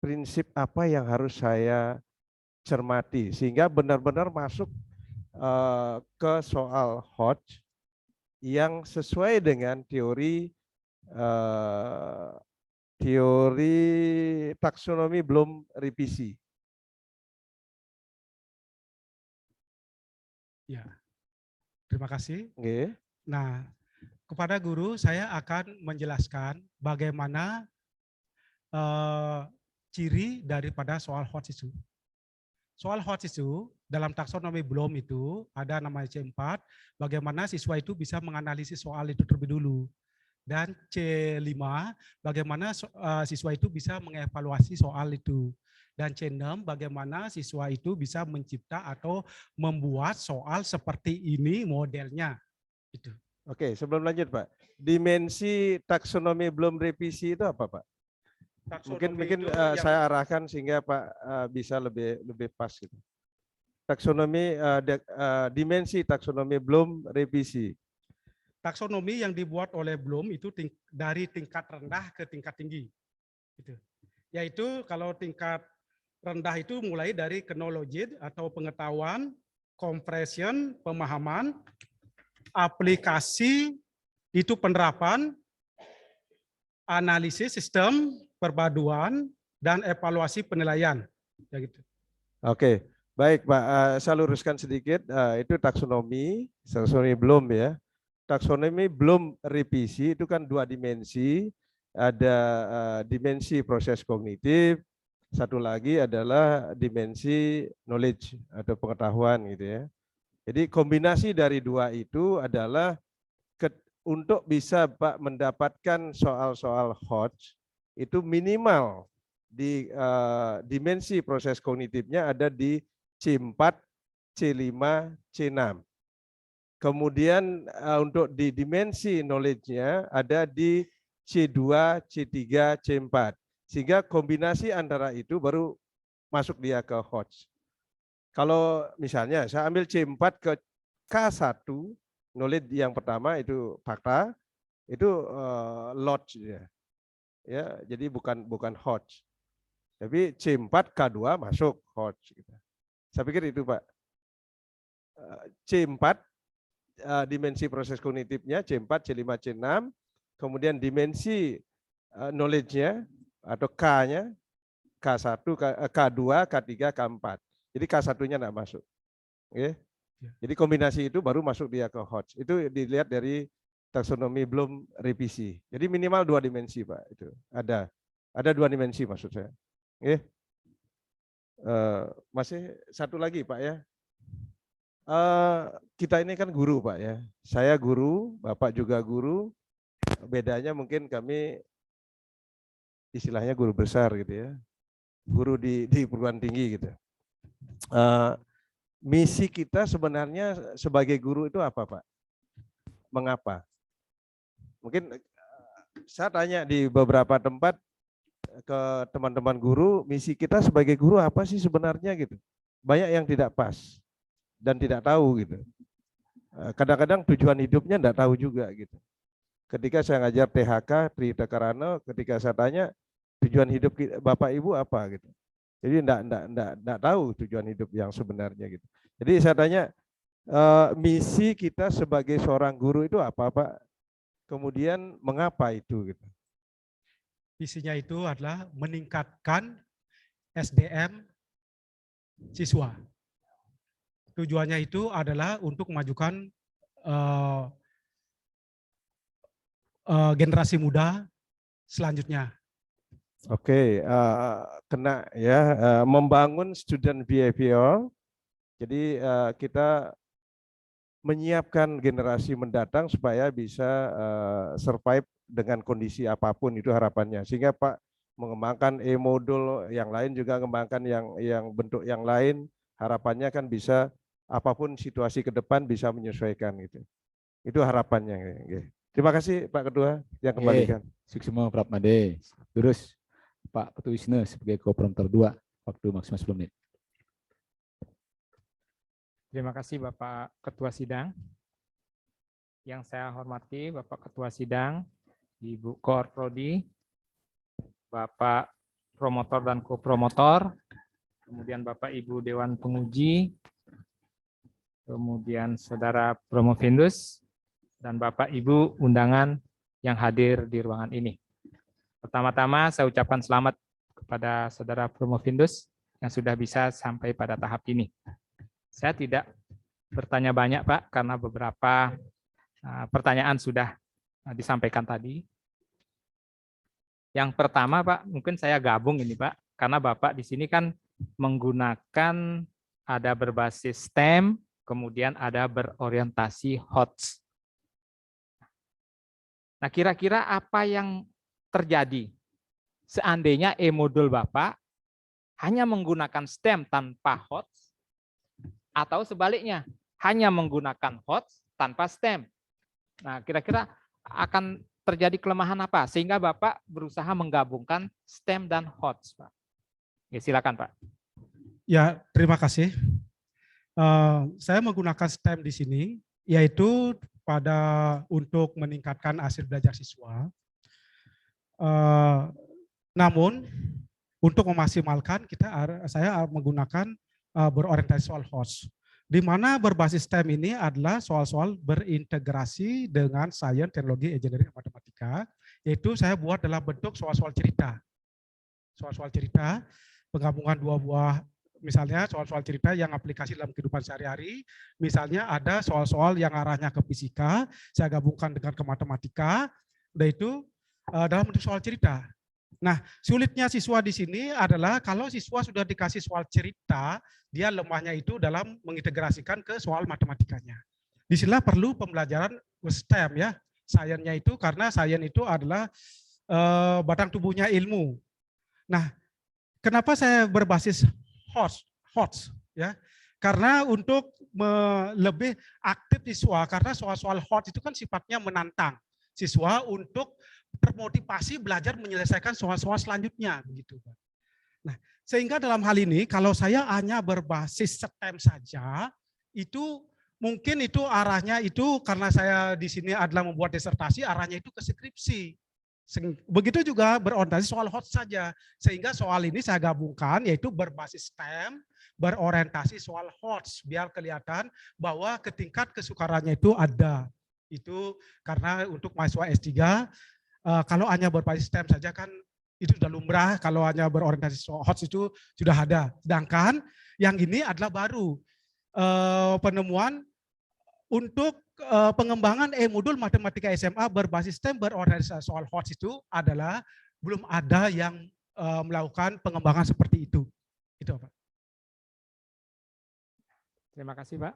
prinsip apa yang harus saya cermati sehingga benar-benar masuk ke soal HOTS yang sesuai dengan teori taksonomi belum revisi.
Ya, terima kasih.
Okay.
Nah, kepada guru saya akan menjelaskan bagaimana ciri daripada soal HOTS itu. Soal HOTS itu dalam taksonomi belum itu ada namanya C4, bagaimana siswa itu bisa menganalisis soal itu terlebih dulu. Dan C5, bagaimana siswa itu bisa mengevaluasi soal itu. Dan C6, bagaimana siswa itu bisa mencipta atau membuat soal seperti ini modelnya. Itu.
Oke, sebelum lanjut Pak, dimensi taksonomi belum revisi itu apa Pak? Mungkin saya arahkan sehingga Pak bisa lebih pas gitu. Taksonomi dimensi taksonomi belum revisi.
Taksonomi yang dibuat oleh Bloom itu dari tingkat rendah ke tingkat tinggi. Gitu. Yaitu kalau tingkat rendah itu mulai dari knowledge atau pengetahuan, comprehension, pemahaman, aplikasi, itu penerapan, analisis sistem, perpaduan, dan evaluasi penilaian. Ya gitu.
Oke, baik Pak, saya luruskan sedikit, itu taksonomi belum ya. Taksonomi belum revisi itu kan dua dimensi, ada dimensi proses kognitif, satu lagi adalah dimensi knowledge atau pengetahuan gitu ya. Jadi kombinasi dari dua itu adalah untuk bisa Pak mendapatkan soal-soal HOTS itu minimal di dimensi proses kognitifnya ada di C4, C5, C6. Kemudian untuk di dimensi knowledge-nya ada di C2, C3, C4. Sehingga kombinasi antara itu baru masuk dia ke HOTS. Kalau misalnya saya ambil C4 ke K1, knowledge yang pertama itu fakta, itu lodge ya, jadi bukan HOTS. Tapi C4 K2 masuk HOTS. Saya pikir itu Pak. C4 dimensi proses kognitifnya C4, C5, C6, kemudian dimensi knowledge-nya atau K-nya K1, K2, K3, K4. Jadi K1-nya enggak masuk. Oke. Jadi kombinasi itu baru masuk dia ke HOTS. Itu dilihat dari taksonomi belum revisi. Jadi minimal 2 dimensi Pak. Itu ada 2 dimensi maksud saya. Oke. Masih satu lagi Pak ya. Kita ini kan guru Pak ya. Saya guru, Bapak juga guru. Bedanya mungkin kami istilahnya guru besar gitu ya. Guru di perguruan tinggi gitu. Misi kita sebenarnya sebagai guru itu apa Pak? Mengapa? Mungkin saya tanya di beberapa tempat ke teman-teman guru, misi kita sebagai guru apa sih sebenarnya gitu. Banyak yang tidak pas dan tidak tahu gitu. Kadang-kadang tujuan hidupnya tidak tahu juga gitu. Ketika saya ngajar THK, Trita Karana, ketika saya tanya tujuan hidup Bapak Ibu apa gitu. Jadi enggak tahu tujuan hidup yang sebenarnya gitu. Jadi saya tanya misi kita sebagai seorang guru itu apa Pak? Kemudian mengapa itu gitu.
Visinya itu adalah meningkatkan SDM siswa. Tujuannya itu adalah untuk memajukan generasi muda selanjutnya.
Oke, kena ya membangun student behavior. Jadi kita menyiapkan generasi mendatang supaya bisa survive dengan kondisi apapun, itu harapannya. Sehingga Pak mengembangkan e-modul, yang lain juga mengembangkan yang bentuk yang lain, harapannya kan bisa apapun situasi ke depan bisa menyesuaikan gitu. Itu harapannya. Terima kasih Pak Ketua yang kembalikan.
Sukses Prof. Made. Terus Pak Ketua Wisnu sebagai co-promotor 2, waktu maksimal 10 menit.
Terima kasih Bapak Ketua Sidang. Yang saya hormati Bapak Ketua Sidang, Ibu Koor Prodi, Bapak Promotor dan Co-Promotor, kemudian Bapak Ibu Dewan Penguji, kemudian Saudara Promovendus, dan Bapak Ibu undangan yang hadir di ruangan ini. Pertama-tama saya ucapkan selamat kepada Saudara Promovendus yang sudah bisa sampai pada tahap ini. Saya tidak bertanya banyak Pak, karena beberapa pertanyaan sudah disampaikan tadi. Yang pertama Pak, mungkin saya gabung ini Pak, karena Bapak di sini kan menggunakan ada berbasis STEM, kemudian ada berorientasi HOTS. Nah, kira-kira apa yang terjadi seandainya e-modul Bapak hanya menggunakan STEM tanpa HOTS, atau sebaliknya, hanya menggunakan HOTS tanpa STEM. Nah, kira-kira akan terjadi kelemahan apa sehingga Bapak berusaha menggabungkan STEM dan HOTS, Pak? Ya, silakan, Pak.
Ya, terima kasih. Saya menggunakan STEM di sini, yaitu untuk meningkatkan hasil belajar siswa. Namun, untuk memaksimalkan, saya menggunakan berorientasi soal HOTS, di mana berbasis STEM ini adalah soal-soal berintegrasi dengan sains, teknologi, engineering, matematika, yaitu saya buat dalam bentuk soal-soal cerita. Soal-soal cerita, penggabungan dua buah, misalnya soal-soal cerita yang aplikasi dalam kehidupan sehari-hari, misalnya ada soal-soal yang arahnya ke fisika, saya gabungkan dengan ke matematika, yaitu dalam bentuk soal cerita. Nah, sulitnya siswa di sini adalah kalau siswa sudah dikasih soal cerita, dia lemahnya itu dalam mengintegrasikan ke soal matematikanya. Disinilah perlu pembelajaran STEM ya, sainsnya itu, karena sains itu adalah batang tubuhnya ilmu. Nah, kenapa saya berbasis HOTS ya? Karena untuk lebih aktif siswa, karena soal-soal HOTS itu kan sifatnya menantang siswa untuk termotivasi belajar menyelesaikan soal-soal selanjutnya begitu. Nah, sehingga dalam hal ini kalau saya hanya berbasis STEM saja, itu mungkin itu arahnya itu karena saya di sini adalah membuat disertasi, arahnya itu ke skripsi. Begitu juga berorientasi soal HOTS saja, sehingga soal ini saya gabungkan yaitu berbasis STEM, berorientasi soal HOTS, biar kelihatan bahwa tingkat kesukarannya itu ada. Itu karena untuk mahasiswa S3, kalau hanya berbasis STEM saja kan itu sudah lumrah, kalau hanya berorientasi HOTS itu sudah ada. Sedangkan yang ini adalah baru penemuan untuk pengembangan e-modul matematika SMA berbasis STEM berorientasi soal HOTS itu adalah belum ada yang melakukan pengembangan seperti itu. Itu Pak.
Terima kasih Pak.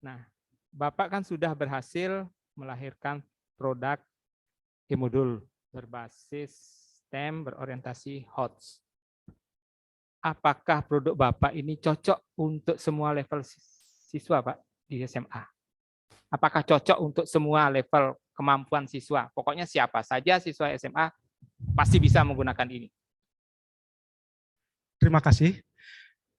Nah, Bapak kan sudah berhasil melahirkan produk e-modul berbasis STEM berorientasi HOTS. Apakah produk Bapak ini cocok untuk semua level siswa Pak di SMA? Apakah cocok untuk semua level kemampuan siswa. Pokoknya siapa saja siswa SMA pasti bisa menggunakan ini.
Terima kasih.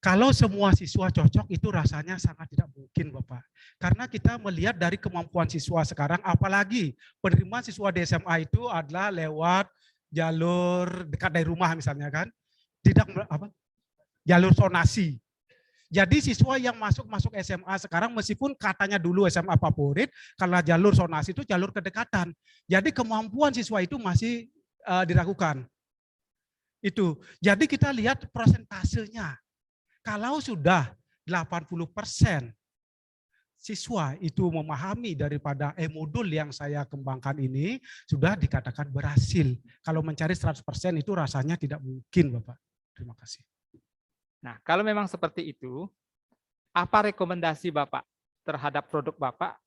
Kalau semua siswa cocok itu rasanya sangat tidak mungkin, Bapak. Karena kita melihat dari kemampuan siswa sekarang, apalagi penerimaan siswa di SMA itu adalah lewat jalur dekat dari rumah misalnya kan, tidak jalur zonasi. Jadi siswa yang masuk SMA sekarang meskipun katanya dulu SMA favorit, karena jalur zonasi itu jalur kedekatan. Jadi kemampuan siswa itu masih diragukan. Itu. Jadi kita lihat persentasenya. Kalau sudah 80% siswa itu memahami daripada e-modul yang saya kembangkan ini, sudah dikatakan berhasil. Kalau mencari 100% itu rasanya tidak mungkin, Bapak. Terima kasih.
Nah, kalau memang seperti itu, apa rekomendasi Bapak terhadap produk Bapak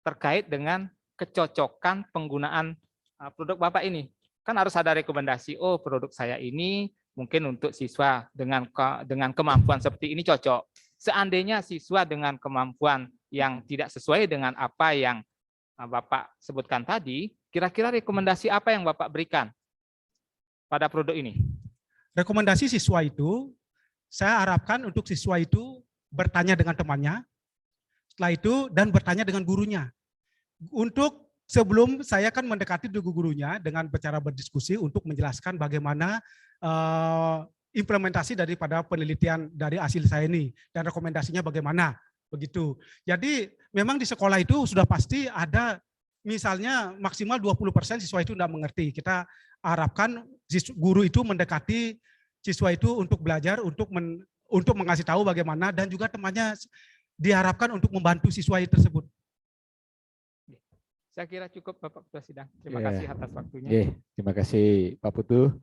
terkait dengan kecocokan penggunaan produk Bapak ini? Kan harus ada rekomendasi, oh produk saya ini mungkin untuk siswa dengan kemampuan seperti ini cocok. Seandainya siswa dengan kemampuan yang tidak sesuai dengan apa yang Bapak sebutkan tadi, kira-kira rekomendasi apa yang Bapak berikan pada produk ini?
Rekomendasi siswa itu, saya harapkan untuk siswa itu bertanya dengan temannya, setelah itu dan bertanya dengan gurunya. Untuk sebelum saya kan mendekati gurunya dengan cara berdiskusi untuk menjelaskan bagaimana implementasi daripada penelitian dari hasil saya ini dan rekomendasinya bagaimana begitu. Jadi memang di sekolah itu sudah pasti ada misalnya maksimal 20% siswa itu tidak mengerti. Kita harapkan guru itu mendekati siswa itu untuk belajar, untuk mengasih tahu bagaimana, dan juga temannya diharapkan untuk membantu siswa tersebut.
Saya kira cukup Bapak Ketua Sidang. Terima kasih atas waktunya.
Terima kasih Pak Putu.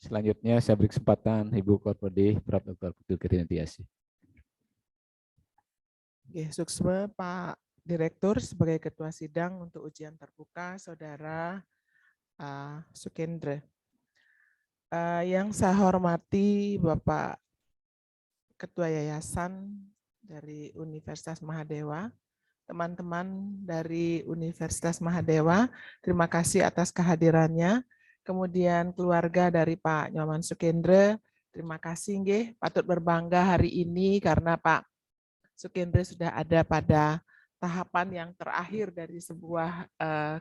Selanjutnya saya beri kesempatan Ibu Korpodi Prof. Dr. Putu Kirtiantiasi.
Suksma Pak Direktur sebagai Ketua Sidang untuk ujian terbuka, Saudara Sukendra. Yang saya hormati Bapak Ketua Yayasan dari Universitas Mahadewa, teman-teman dari Universitas Mahadewa, terima kasih atas kehadirannya. Kemudian keluarga dari Pak Nyoman Sukendra, terima kasih nggih, patut berbangga hari ini karena Pak Sukendra sudah ada pada tahapan yang terakhir dari sebuah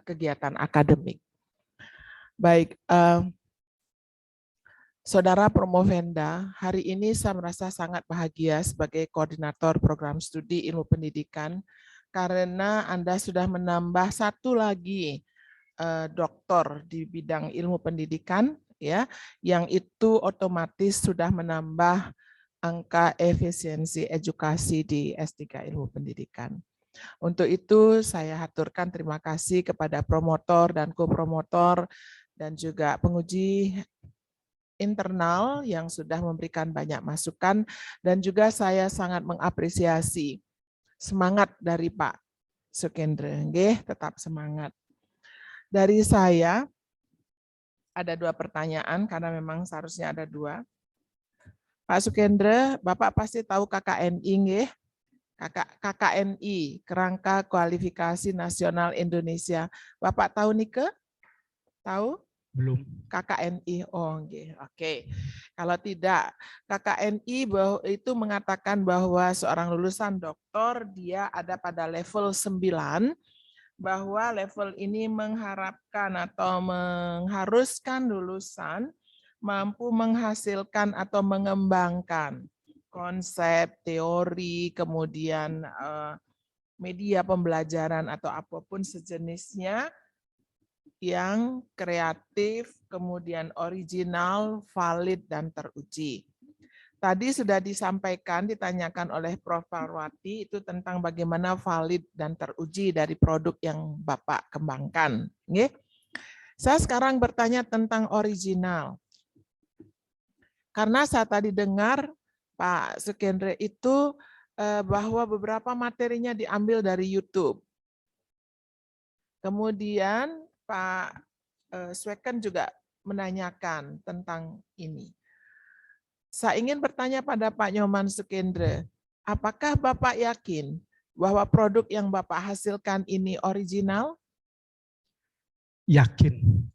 kegiatan akademik. Baik, Saudara Promovenda, hari ini saya merasa sangat bahagia sebagai koordinator program studi ilmu pendidikan karena Anda sudah menambah satu lagi doktor di bidang ilmu pendidikan, ya, yang itu otomatis sudah menambah angka efisiensi edukasi di S3 ilmu pendidikan. Untuk itu saya haturkan terima kasih kepada promotor dan kopromotor dan juga penguji internal yang sudah memberikan banyak masukan, dan juga saya sangat mengapresiasi semangat dari Pak Sukendra. Nggih, tetap semangat. Dari saya ada 2 pertanyaan karena memang seharusnya ada 2. Pak Sukendra, Bapak pasti tahu KKNI nggih? KKNI, Kerangka Kualifikasi Nasional Indonesia. Bapak tahu Nike? Tahu?
Belum.
KKNI, oh nggih, oke. Kalau tidak, KKNI itu mengatakan bahwa seorang lulusan doktor dia ada pada level 9, bahwa level ini mengharapkan atau mengharuskan lulusan mampu menghasilkan atau mengembangkan konsep, teori, kemudian media pembelajaran atau apapun sejenisnya yang kreatif, kemudian original, valid, dan teruji. Tadi sudah disampaikan, ditanyakan oleh Prof. Parwati itu tentang bagaimana valid dan teruji dari produk yang Bapak kembangkan. Saya sekarang bertanya tentang original. Karena saya tadi dengar Pak Sukendra itu bahwa beberapa materinya diambil dari YouTube. Kemudian Pak Sweken juga menanyakan tentang ini. Saya ingin bertanya pada Pak Nyoman Sukendra, apakah Bapak yakin bahwa produk yang Bapak hasilkan ini original?
Yakin.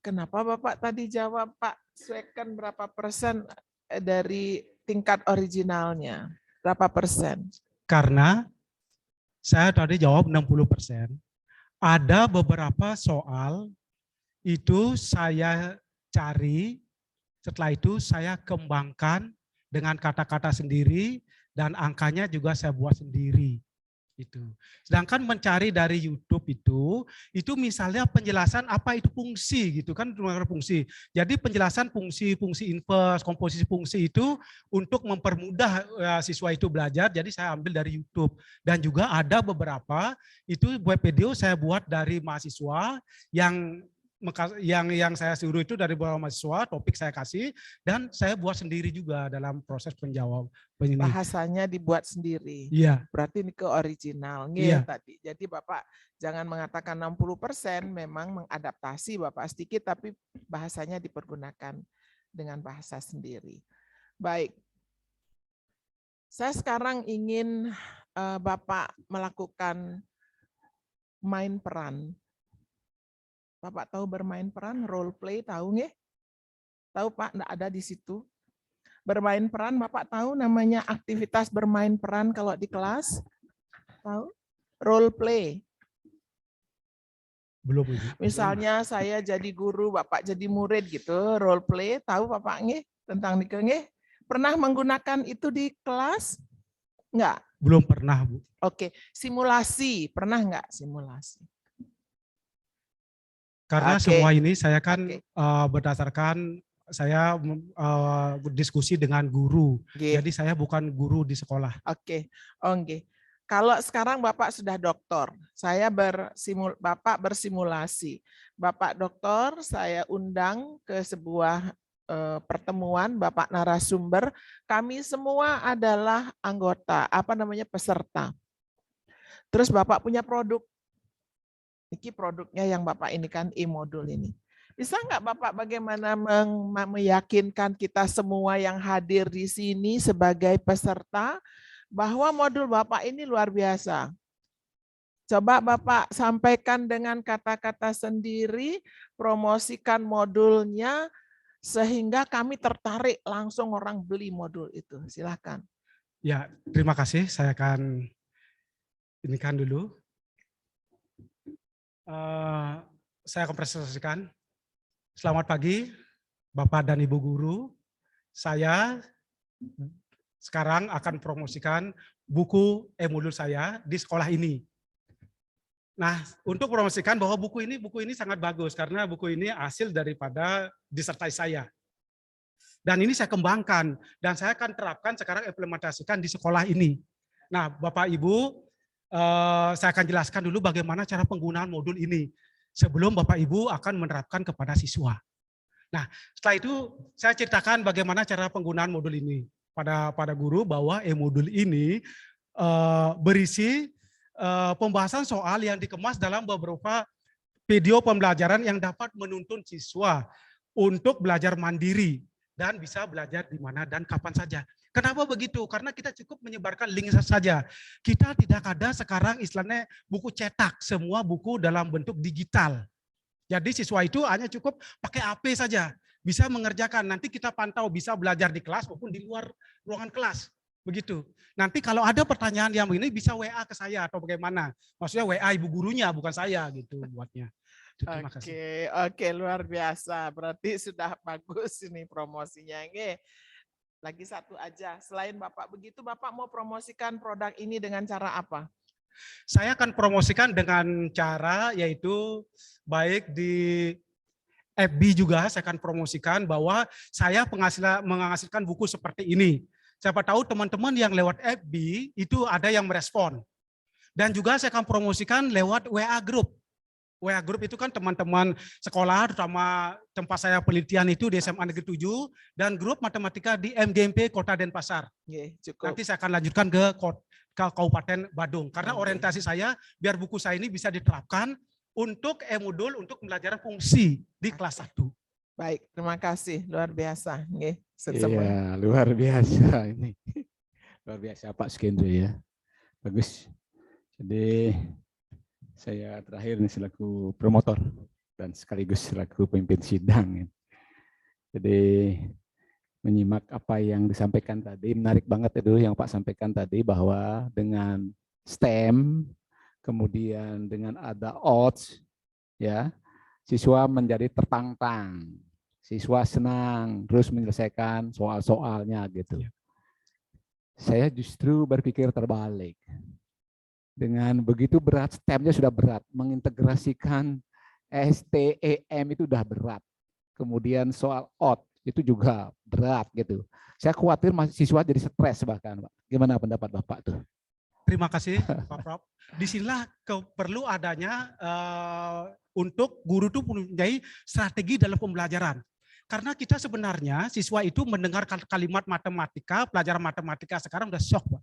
Kenapa Bapak tadi jawab Pak sesuaikan berapa persen dari tingkat originalnya? Berapa persen?
Karena saya tadi jawab 60%. Ada beberapa soal itu saya cari, setelah itu saya kembangkan dengan kata-kata sendiri dan angkanya juga saya buat sendiri. Itu. Sedangkan mencari dari YouTube itu misalnya penjelasan apa itu fungsi gitu kan, fungsi. Jadi penjelasan fungsi inverse, komposisi fungsi itu untuk mempermudah siswa itu belajar. Jadi saya ambil dari YouTube dan juga ada beberapa itu web video saya buat dari mahasiswa yang saya suruh itu dari beberapa mahasiswa, topik saya kasih dan saya buat sendiri juga dalam proses penjawab.
Bahasanya dibuat sendiri.
Iya.
Berarti ini ke original.
Iya.
Tadi. Jadi Bapak jangan mengatakan 60%, memang mengadaptasi Bapak sedikit, tapi bahasanya dipergunakan dengan bahasa sendiri. Baik. Saya sekarang ingin Bapak melakukan main peran. Bapak tahu bermain peran, role play, tahu nggih? Tahu Pak, enggak ada di situ. Bermain peran, Bapak tahu namanya aktivitas bermain peran kalau di kelas? Tahu? Role play.
Belum.
Misalnya saya jadi guru, Bapak jadi murid gitu, role play, tahu Bapak nggih tentang nike nggih? Pernah menggunakan itu di kelas? Enggak?
Belum pernah, Bu.
Oke, simulasi, pernah enggak simulasi?
Karena semua ini saya kan berdasarkan saya berdiskusi dengan guru. Jadi saya bukan guru di sekolah.
Oke. Kalau sekarang Bapak sudah doktor, Bapak bersimulasi. Bapak doktor, saya undang ke sebuah pertemuan, Bapak narasumber, kami semua adalah anggota, peserta. Terus Bapak punya produk. Ini produknya yang Bapak ini kan e-modul ini. Bisa nggak Bapak bagaimana meyakinkan kita semua yang hadir di sini sebagai peserta bahwa modul Bapak ini luar biasa? Coba Bapak sampaikan dengan kata-kata sendiri, promosikan modulnya sehingga kami tertarik langsung orang beli modul itu. Silakan.
Ya, terima kasih. Saya akan inikan dulu. Saya akan presentasikan. Selamat pagi, Bapak dan Ibu guru. Saya sekarang akan promosikan buku e-modul saya di sekolah ini. Nah, untuk promosikan bahwa buku ini sangat bagus karena buku ini hasil daripada disertasi saya. Dan ini saya kembangkan dan saya akan terapkan sekarang implementasikan di sekolah ini. Nah, Bapak Ibu, saya akan jelaskan dulu bagaimana cara penggunaan modul ini sebelum Bapak Ibu akan menerapkan kepada siswa. Nah, setelah itu saya ceritakan bagaimana cara penggunaan modul ini pada guru bahwa e-modul ini berisi pembahasan soal yang dikemas dalam beberapa video pembelajaran yang dapat menuntun siswa untuk belajar mandiri dan bisa belajar di mana dan kapan saja. Kenapa begitu? Karena kita cukup menyebarkan link saja. Kita tidak ada sekarang istilahnya buku cetak, semua buku dalam bentuk digital. Jadi siswa itu hanya cukup pakai HP saja, bisa mengerjakan. Nanti kita pantau bisa belajar di kelas maupun di luar ruangan kelas. Begitu. Nanti kalau ada pertanyaan yang begini bisa WA ke saya atau bagaimana. Maksudnya WA ibu gurunya, bukan saya gitu buatnya. Terima kasih.
Oke, luar biasa. Berarti sudah bagus ini promosinya. Lagi satu aja. Selain Bapak begitu, Bapak mau promosikan produk ini dengan cara apa?
Saya akan promosikan dengan cara yaitu baik di FB juga saya akan promosikan bahwa saya menghasilkan buku seperti ini. Siapa tahu teman-teman yang lewat FB itu ada yang merespon. Dan juga saya akan promosikan lewat WA Group. WA Group itu kan teman-teman sekolah, terutama tempat saya penelitian itu di SMA Negeri 7, dan grup matematika di MGMP Kota Denpasar. Nanti saya akan lanjutkan ke Kabupaten Badung. Karena orientasi saya, biar buku saya ini bisa diterapkan untuk e-modul, untuk belajar fungsi di kelas 1.
Baik, terima kasih. Luar biasa.
Iya, luar biasa ini. Luar biasa Pak Skendro ya. Bagus. Jadi Saya terakhir nih selaku promotor dan sekaligus selaku pemimpin sidang. Jadi menyimak apa yang disampaikan tadi, menarik banget itu yang Pak sampaikan tadi bahwa dengan STEM, kemudian dengan ada odds, ya siswa menjadi tertantang, siswa senang terus menyelesaikan soal-soalnya gitu. Saya justru berpikir terbalik. Dengan begitu berat, STEM-nya sudah berat, mengintegrasikan STEM itu udah berat. Kemudian soal OT itu juga berat gitu. Saya khawatir mahasiswa jadi stres bahkan, Pak. Gimana pendapat Bapak tuh?
Terima kasih, Pak Prof. Disinilah perlu adanya untuk guru itu mempunyai strategi dalam pembelajaran. Karena kita sebenarnya siswa itu mendengar kalimat matematika, pelajaran matematika sekarang udah shock, Pak.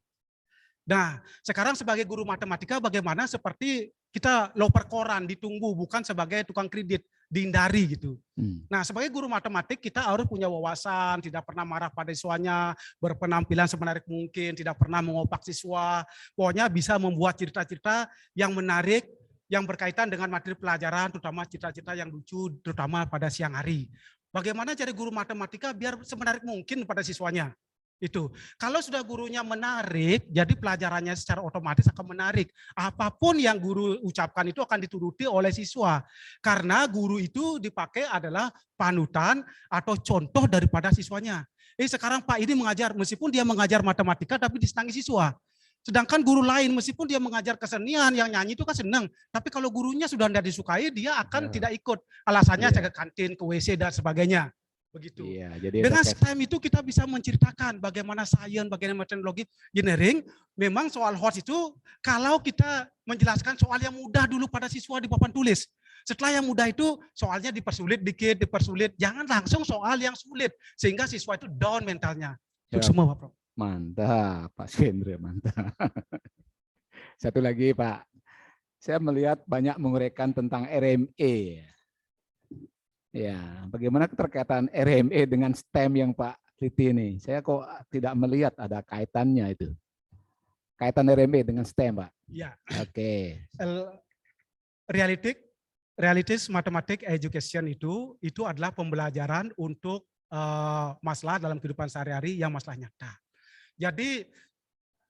Nah, sekarang sebagai guru matematika bagaimana seperti kita loper koran ditunggu, bukan sebagai tukang kredit dihindari gitu. Nah, sebagai guru matematik kita harus punya wawasan, tidak pernah marah pada siswanya, berpenampilan semenarik mungkin, tidak pernah mengopak siswa, pokoknya bisa membuat cerita-cerita yang menarik, yang berkaitan dengan materi pelajaran, terutama cerita-cerita yang lucu, terutama pada siang hari. Bagaimana cari guru matematika biar semenarik mungkin pada siswanya? Itu. Kalau sudah gurunya menarik, jadi pelajarannya secara otomatis akan menarik. Apapun yang guru ucapkan itu akan dituruti oleh siswa. Karena guru itu dipakai adalah panutan atau contoh daripada siswanya. Sekarang Pak ini mengajar, meskipun dia mengajar matematika tapi disenangi siswa. Sedangkan guru lain meskipun dia mengajar kesenian, yang nyanyi itu kan senang. Tapi kalau gurunya sudah tidak disukai, dia akan tidak ikut. Alasannya saya ke kantin, ke WC dan sebagainya. Begitu.
Iya, jadi
dengan STEM itu kita bisa menceritakan bagaimana sains, bagaimana teknologi, engineering. Memang soal HOTS itu kalau kita menjelaskan soal yang mudah dulu pada siswa di papan tulis. Setelah yang mudah itu soalnya dipersulit dikit, dipersulit. Jangan langsung soal yang sulit sehingga siswa itu down mentalnya. Itu semua Pak Prof.
Mantap, Pak Shendra, mantap. Satu lagi Pak, saya melihat banyak menguraikan tentang RME. Ya, bagaimana keterkaitan RME dengan STEM yang Pak Liti ini? Saya kok tidak melihat ada kaitannya itu. Kaitan RME dengan STEM, Pak.
Ya.
Oke.
Realities Mathematics Education itu adalah pembelajaran untuk masalah dalam kehidupan sehari-hari yang masalah nyata. Jadi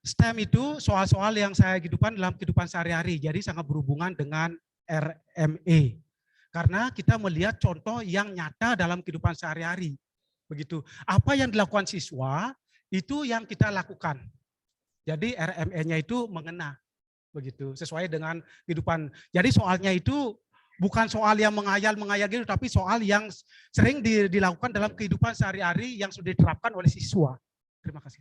STEM itu soal-soal yang saya hidupkan dalam kehidupan sehari-hari, jadi sangat berhubungan dengan RME. Karena kita melihat contoh yang nyata dalam kehidupan sehari-hari. Begitu. Apa yang dilakukan siswa, itu yang kita lakukan. Jadi RME-nya itu mengena. Begitu. Sesuai dengan kehidupan. Jadi soalnya itu bukan soal yang menghayal gitu, tapi soal yang sering dilakukan dalam kehidupan sehari-hari yang sudah diterapkan oleh siswa. Terima kasih.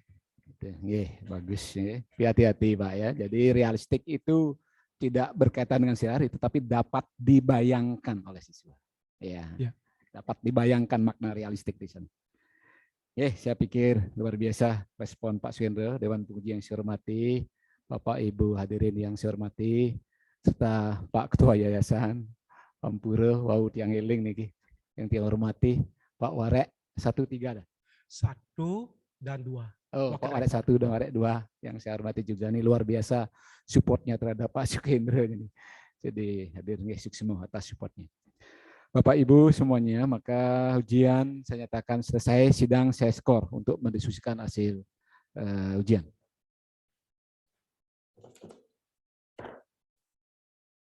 Bagus. Hati-hati Pak ya. Jadi realistik itu tidak berkaitan dengan sehari, tetapi dapat dibayangkan oleh siswa. Ya, dapat dibayangkan makna realistik di sana. Saya pikir luar biasa respon Pak Shendra, Dewan Penguji yang saya hormati, Bapak Ibu hadirin yang saya hormati, serta Pak Ketua Yayasan, Pampura, Wau Tiang Eling nih, yang saya hormati, Pak Warek 1, 3 ada.
1 dan 2.
Oh, Pak Warek 1 dan Warek 2 yang saya hormati juga nih, luar biasa supportnya terhadap Pak Sukendra ini. Jadi hadir sukses semua atas supportnya. Bapak Ibu semuanya, maka ujian saya nyatakan selesai, sidang saya skor untuk mendiskusikan hasil ujian.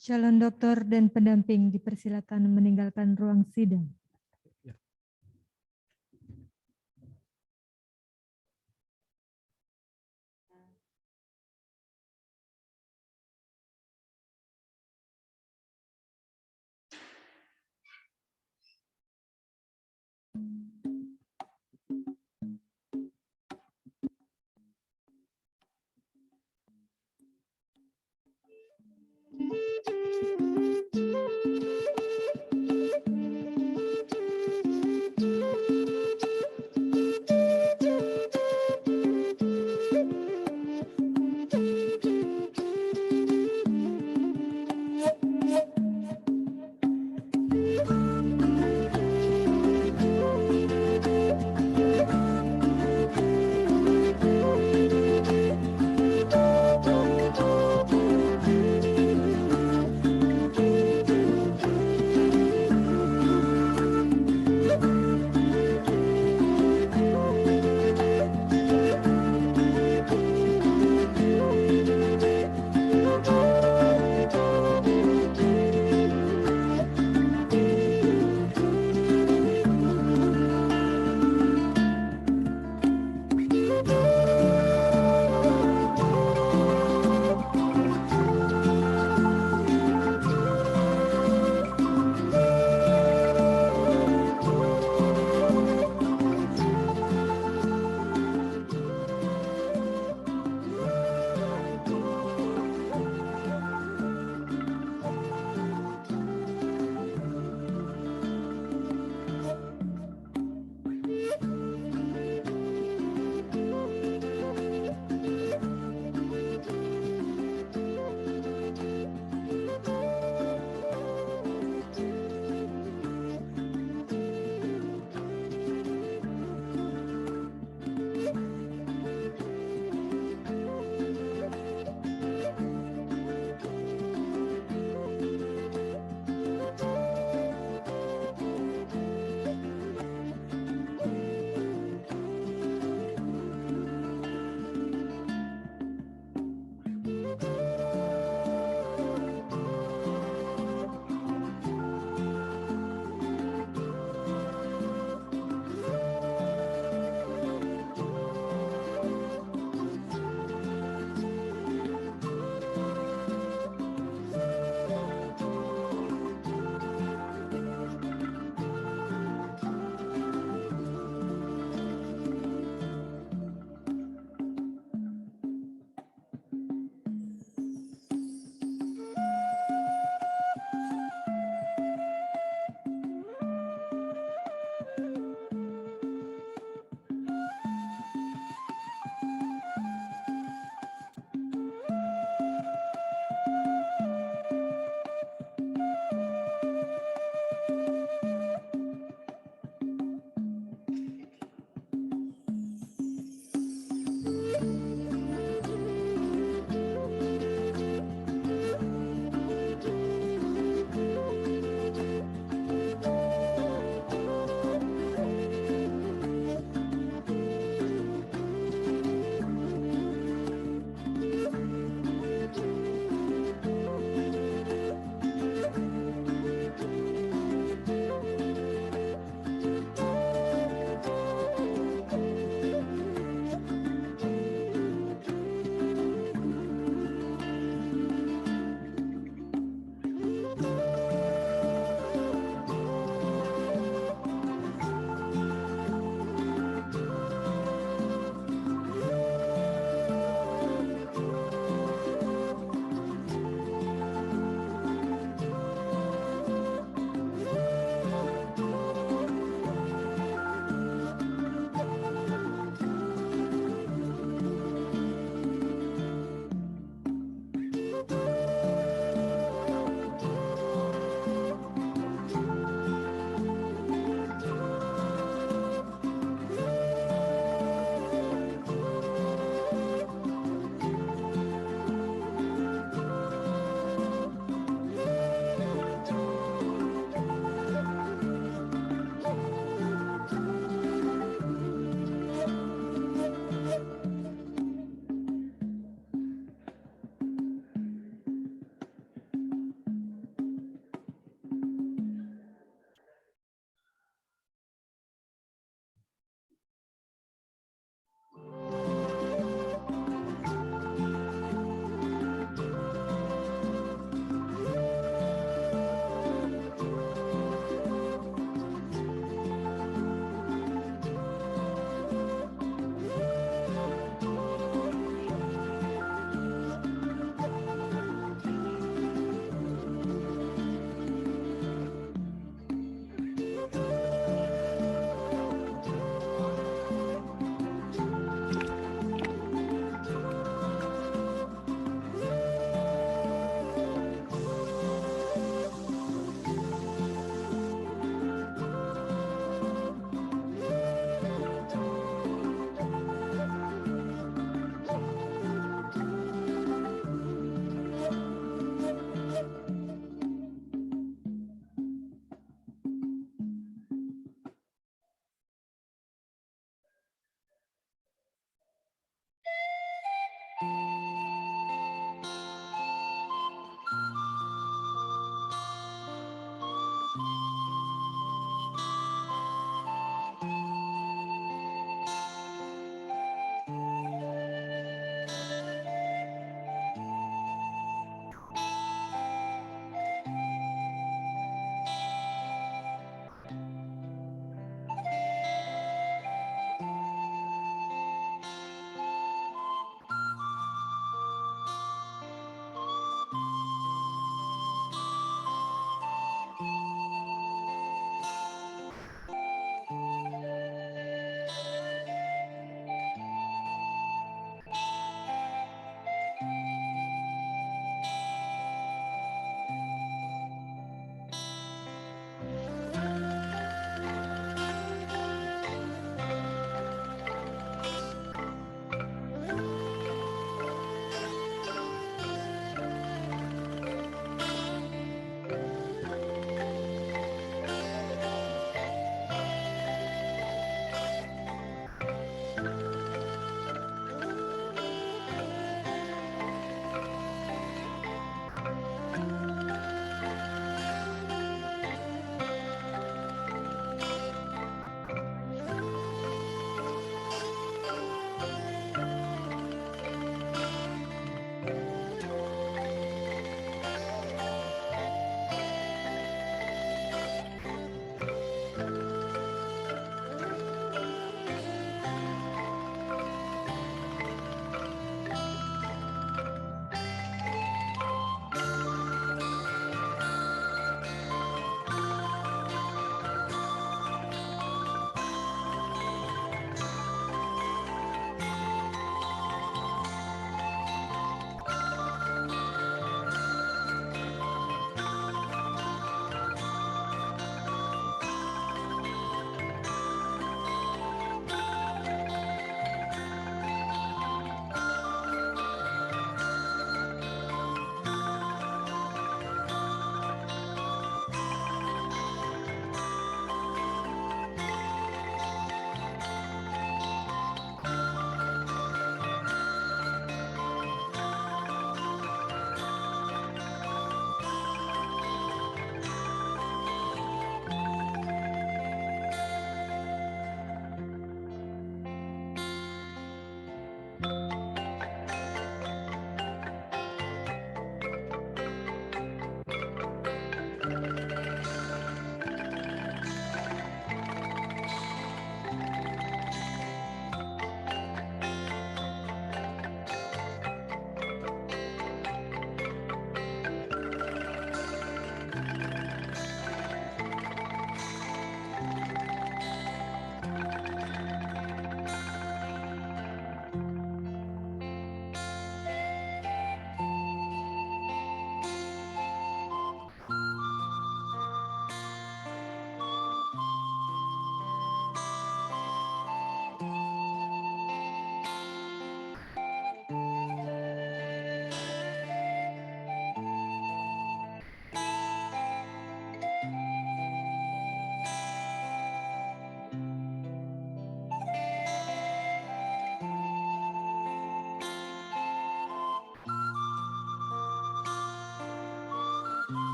Calon doktor dan pendamping dipersilakan meninggalkan ruang sidang.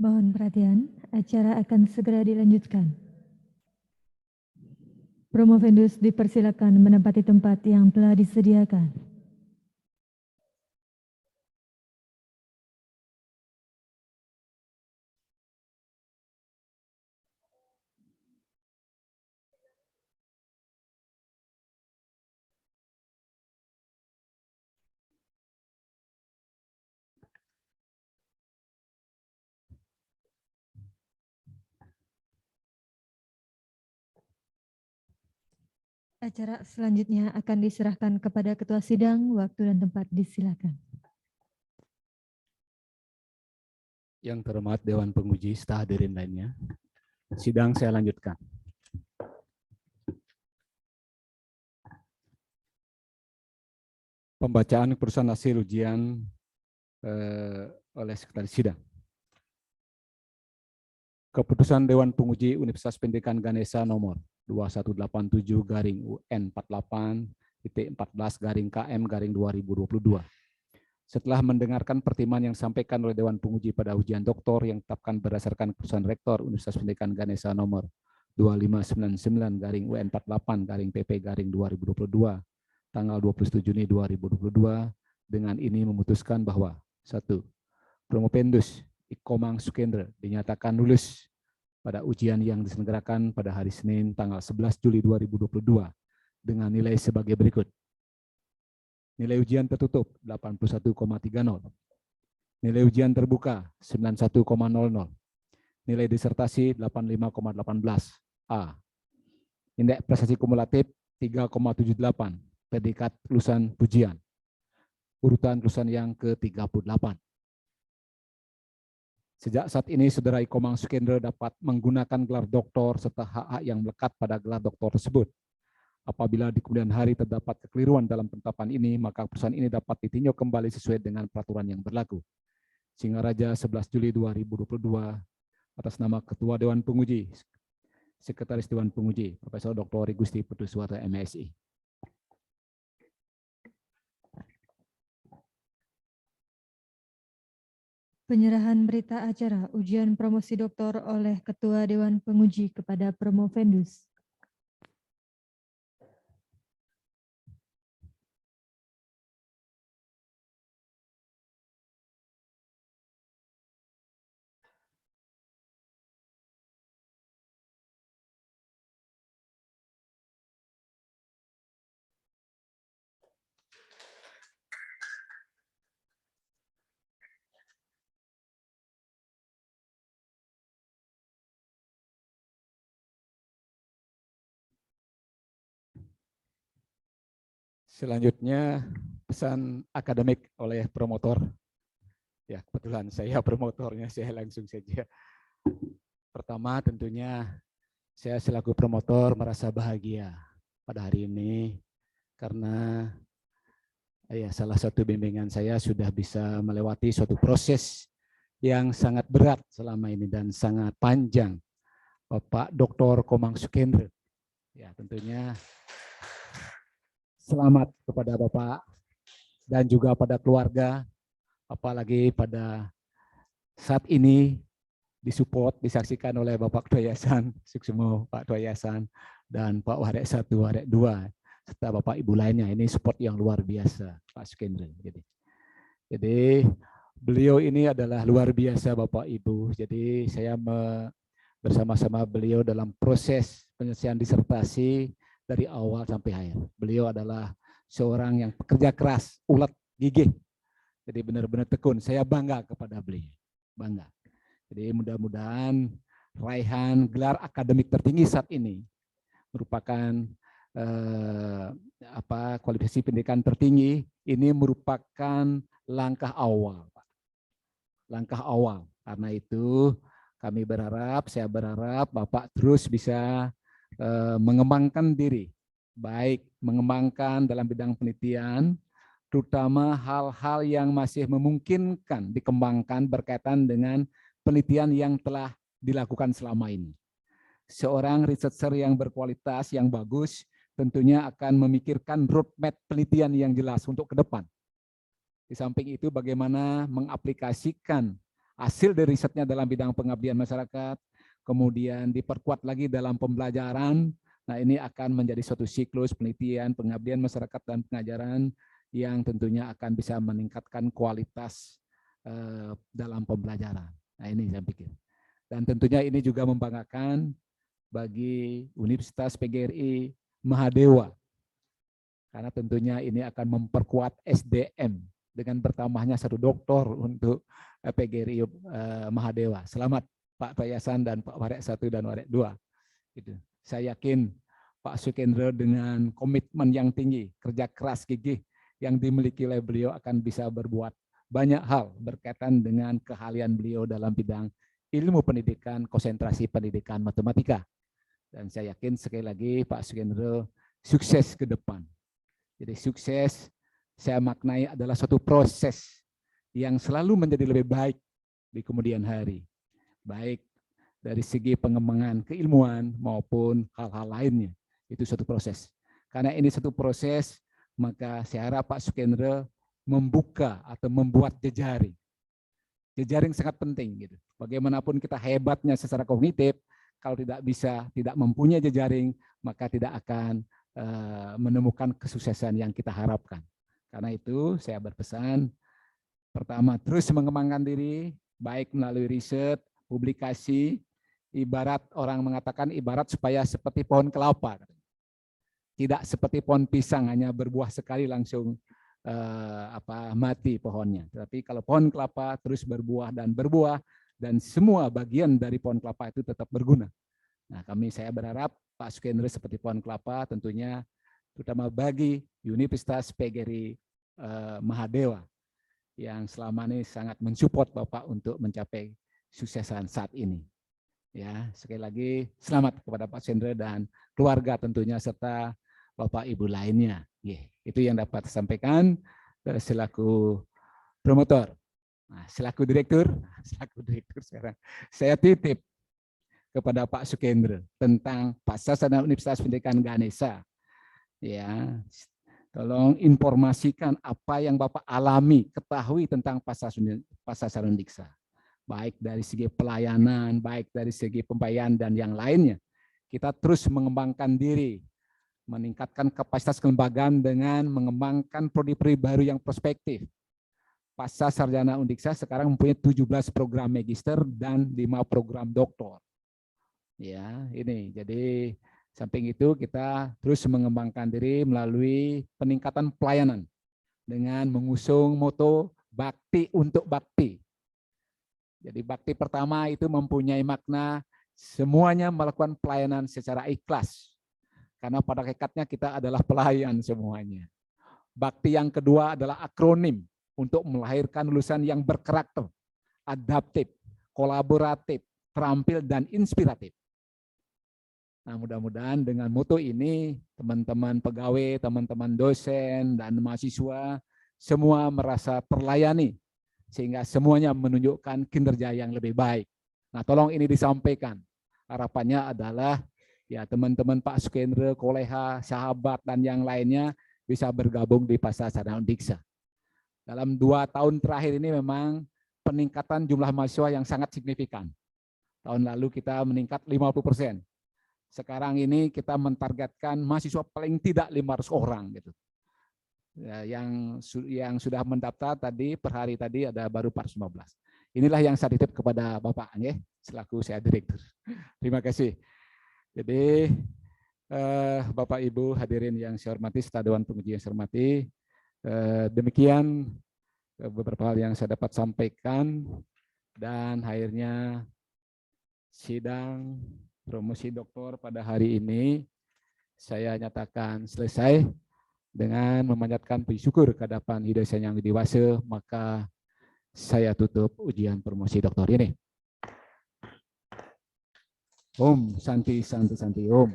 Mohon perhatian, acara akan segera dilanjutkan. Promovendus dipersilakan menempati tempat yang telah disediakan. Acara selanjutnya akan diserahkan kepada Ketua Sidang, waktu dan tempat disilakan.
Yang terhormat Dewan Penguji serta hadirin lainnya, sidang saya lanjutkan. Pembacaan keputusan hasil ujian oleh Sekretaris Sidang. Keputusan Dewan Penguji Universitas Pendidikan Ganesha nomor 2187-UN48.14-KM-2022. Setelah mendengarkan pertimbangan yang disampaikan oleh Dewan Penguji pada ujian doktor yang ditetapkan berdasarkan keputusan Rektor Universitas Pendidikan Ganesha nomor 2599-UN48-PP-2022 tanggal 27 Juni 2022, dengan ini memutuskan bahwa 1. Promovendus Ikomang Sukendra dinyatakan lulus pada ujian yang diselenggarakan pada hari Senin tanggal 11 Juli 2022 dengan nilai sebagai berikut. Nilai ujian tertutup 81,30. Nilai ujian terbuka 91,00. Nilai disertasi 85,18. A. Indeks prestasi kumulatif 3,78. Predikat lulusan pujian. Urutan lulusan yang ke-38. Sejak saat ini, Saudara Ikomang Sukendra dapat menggunakan gelar doktor serta hak-hak yang melekat pada gelar doktor tersebut. Apabila di kemudian hari terdapat kekeliruan dalam penetapan ini, maka keputusan ini dapat ditinjau kembali sesuai dengan peraturan yang berlaku. Singaraja 11 Juli 2022, atas nama Ketua Dewan Penguji, Sekretaris Dewan Penguji, Profesor Dr. Igusti Putu Suwarto, MSI.
Penyerahan berita acara ujian promosi doktor oleh Ketua Dewan Penguji kepada Promovendus.
Selanjutnya pesan akademik oleh promotor. Ya, kebetulan saya promotornya, saya langsung saja. Pertama tentunya saya selaku promotor merasa bahagia pada hari ini karena ya salah satu bimbingan saya sudah bisa melewati suatu proses yang sangat berat selama ini dan sangat panjang. Bapak Dr. Komang Sukendra. Ya, tentunya selamat kepada Bapak dan juga pada keluarga, apalagi pada saat ini disupport, disaksikan oleh Bapak Ketua Yayasan, Suksemo, Pak Ketua Yayasan, dan Pak Warek 1, Warek 2, serta Bapak Ibu lainnya. Ini support yang luar biasa, Pak Sukendra. Jadi beliau ini adalah luar biasa Bapak Ibu. Jadi saya bersama-sama beliau dalam proses penyelesaian disertasi dari awal sampai akhir. Beliau adalah seorang yang pekerja keras, ulet, gigih. Jadi benar-benar tekun. Saya bangga kepada beliau. Bangga. Jadi mudah-mudahan raihan gelar akademik tertinggi saat ini merupakan kualifikasi pendidikan tertinggi. Ini merupakan langkah awal, Pak. Langkah awal. Karena itu kami berharap, saya berharap Bapak terus bisa mengembangkan diri, baik mengembangkan dalam bidang penelitian, terutama hal-hal yang masih memungkinkan dikembangkan berkaitan dengan penelitian yang telah dilakukan selama ini. Seorang researcher yang berkualitas, yang bagus, tentunya akan memikirkan roadmap penelitian yang jelas untuk ke depan. Di samping itu bagaimana mengaplikasikan hasil dari risetnya dalam bidang pengabdian masyarakat, kemudian diperkuat lagi dalam pembelajaran. Nah, ini akan menjadi suatu siklus penelitian, pengabdian masyarakat dan pengajaran yang tentunya akan bisa meningkatkan kualitas dalam pembelajaran. Nah, ini saya pikir. Dan tentunya ini juga membanggakan bagi Universitas PGRI Mahadewa. Karena tentunya ini akan memperkuat SDM dengan bertambahnya 1 doktor untuk PGRI Mahadewa. Selamat Pak Payasan dan Pak Warek 1 dan Warek 2. Gitu. Saya yakin Pak Sukendra dengan komitmen yang tinggi, kerja keras gigih yang dimiliki oleh beliau akan bisa berbuat banyak hal berkaitan dengan keahlian beliau dalam bidang ilmu pendidikan, konsentrasi pendidikan matematika. Dan saya yakin sekali lagi Pak Sukendra sukses ke depan. Jadi sukses saya maknai adalah suatu proses yang selalu menjadi lebih baik di kemudian hari. Baik dari segi pengembangan keilmuan maupun hal-hal lainnya. Itu suatu proses. Karena ini satu proses, maka saya harap Pak Sukendra membuka atau membuat jejaring. Jejaring sangat penting. Gitu. Bagaimanapun kita hebatnya secara kognitif, kalau tidak mempunyai jejaring, maka tidak akan menemukan kesuksesan yang kita harapkan. Karena itu saya berpesan, pertama terus mengembangkan diri, baik melalui riset, publikasi, ibarat orang mengatakan ibarat supaya seperti pohon kelapa. Tidak seperti pohon pisang, hanya berbuah sekali langsung mati pohonnya. Tapi kalau pohon kelapa terus berbuah, dan semua bagian dari pohon kelapa itu tetap berguna. Nah, saya berharap Pak Sukendra seperti pohon kelapa tentunya, terutama bagi Universitas PGRI Mahadewa yang selama ini sangat mensupport Bapak untuk mencapai suksesan saat ini. Ya, sekali lagi selamat kepada Pak Sukendra dan keluarga tentunya serta Bapak Ibu lainnya. Itu yang dapat saya sampaikan selaku promotor. Nah, selaku direktur sekarang saya titip kepada Pak Sukendra tentang Pasca Sarjana Universitas Pendidikan Ganesha. Ya, tolong informasikan apa yang Bapak alami, ketahui tentang Pasca Sarjana Uniksa. Baik dari segi pelayanan, baik dari segi pembayaran dan yang lainnya. Kita terus mengembangkan diri, meningkatkan kapasitas kelembagaan dengan mengembangkan prodi-prodi baru yang prospektif. Pasca Sarjana Uniksa sekarang mempunyai 17 program magister dan 5 program doktor. Ya, ini jadi samping itu kita terus mengembangkan diri melalui peningkatan pelayanan dengan mengusung moto bakti untuk bakti. Jadi bakti pertama itu mempunyai makna semuanya melakukan pelayanan secara ikhlas. Karena pada hakikatnya kita adalah pelayan semuanya. Bakti yang kedua adalah akronim untuk melahirkan lulusan yang berkarakter, adaptif, kolaboratif, terampil, dan inspiratif. Nah, mudah-mudahan dengan moto ini teman-teman pegawai, teman-teman dosen, dan mahasiswa semua merasa terlayani sehingga semuanya menunjukkan kinerja yang lebih baik. Nah, tolong ini disampaikan. Harapannya adalah ya teman-teman Pak Sukendra, kolega, sahabat, dan yang lainnya bisa bergabung di Pasca Sarjana Uniksa. Dalam 2 tahun terakhir ini memang peningkatan jumlah mahasiswa yang sangat signifikan. Tahun lalu kita meningkat 50%. Sekarang ini kita mentargetkan mahasiswa paling tidak 500 orang gitu. Ya, yang sudah mendaftar tadi per hari tadi ada baru 415. Inilah yang saya titip kepada Bapak ya, selaku saya direktur. Terima kasih. Jadi Bapak Ibu hadirin yang saya hormati, serta Dewan Penguji yang saya hormati, demikian beberapa hal yang saya dapat sampaikan dan akhirnya sidang promosi doktor pada hari ini saya nyatakan selesai dengan memanjatkan puji syukur ke hadapan Hidayah Yang Dewasa, maka saya tutup ujian promosi doktor ini. Om Santi Santi Santi Om.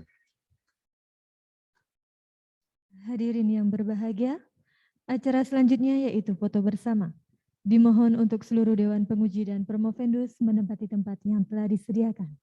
Hadirin yang berbahagia, acara selanjutnya yaitu foto bersama. Dimohon untuk seluruh Dewan Penguji dan Promovendus menempati tempat yang telah disediakan.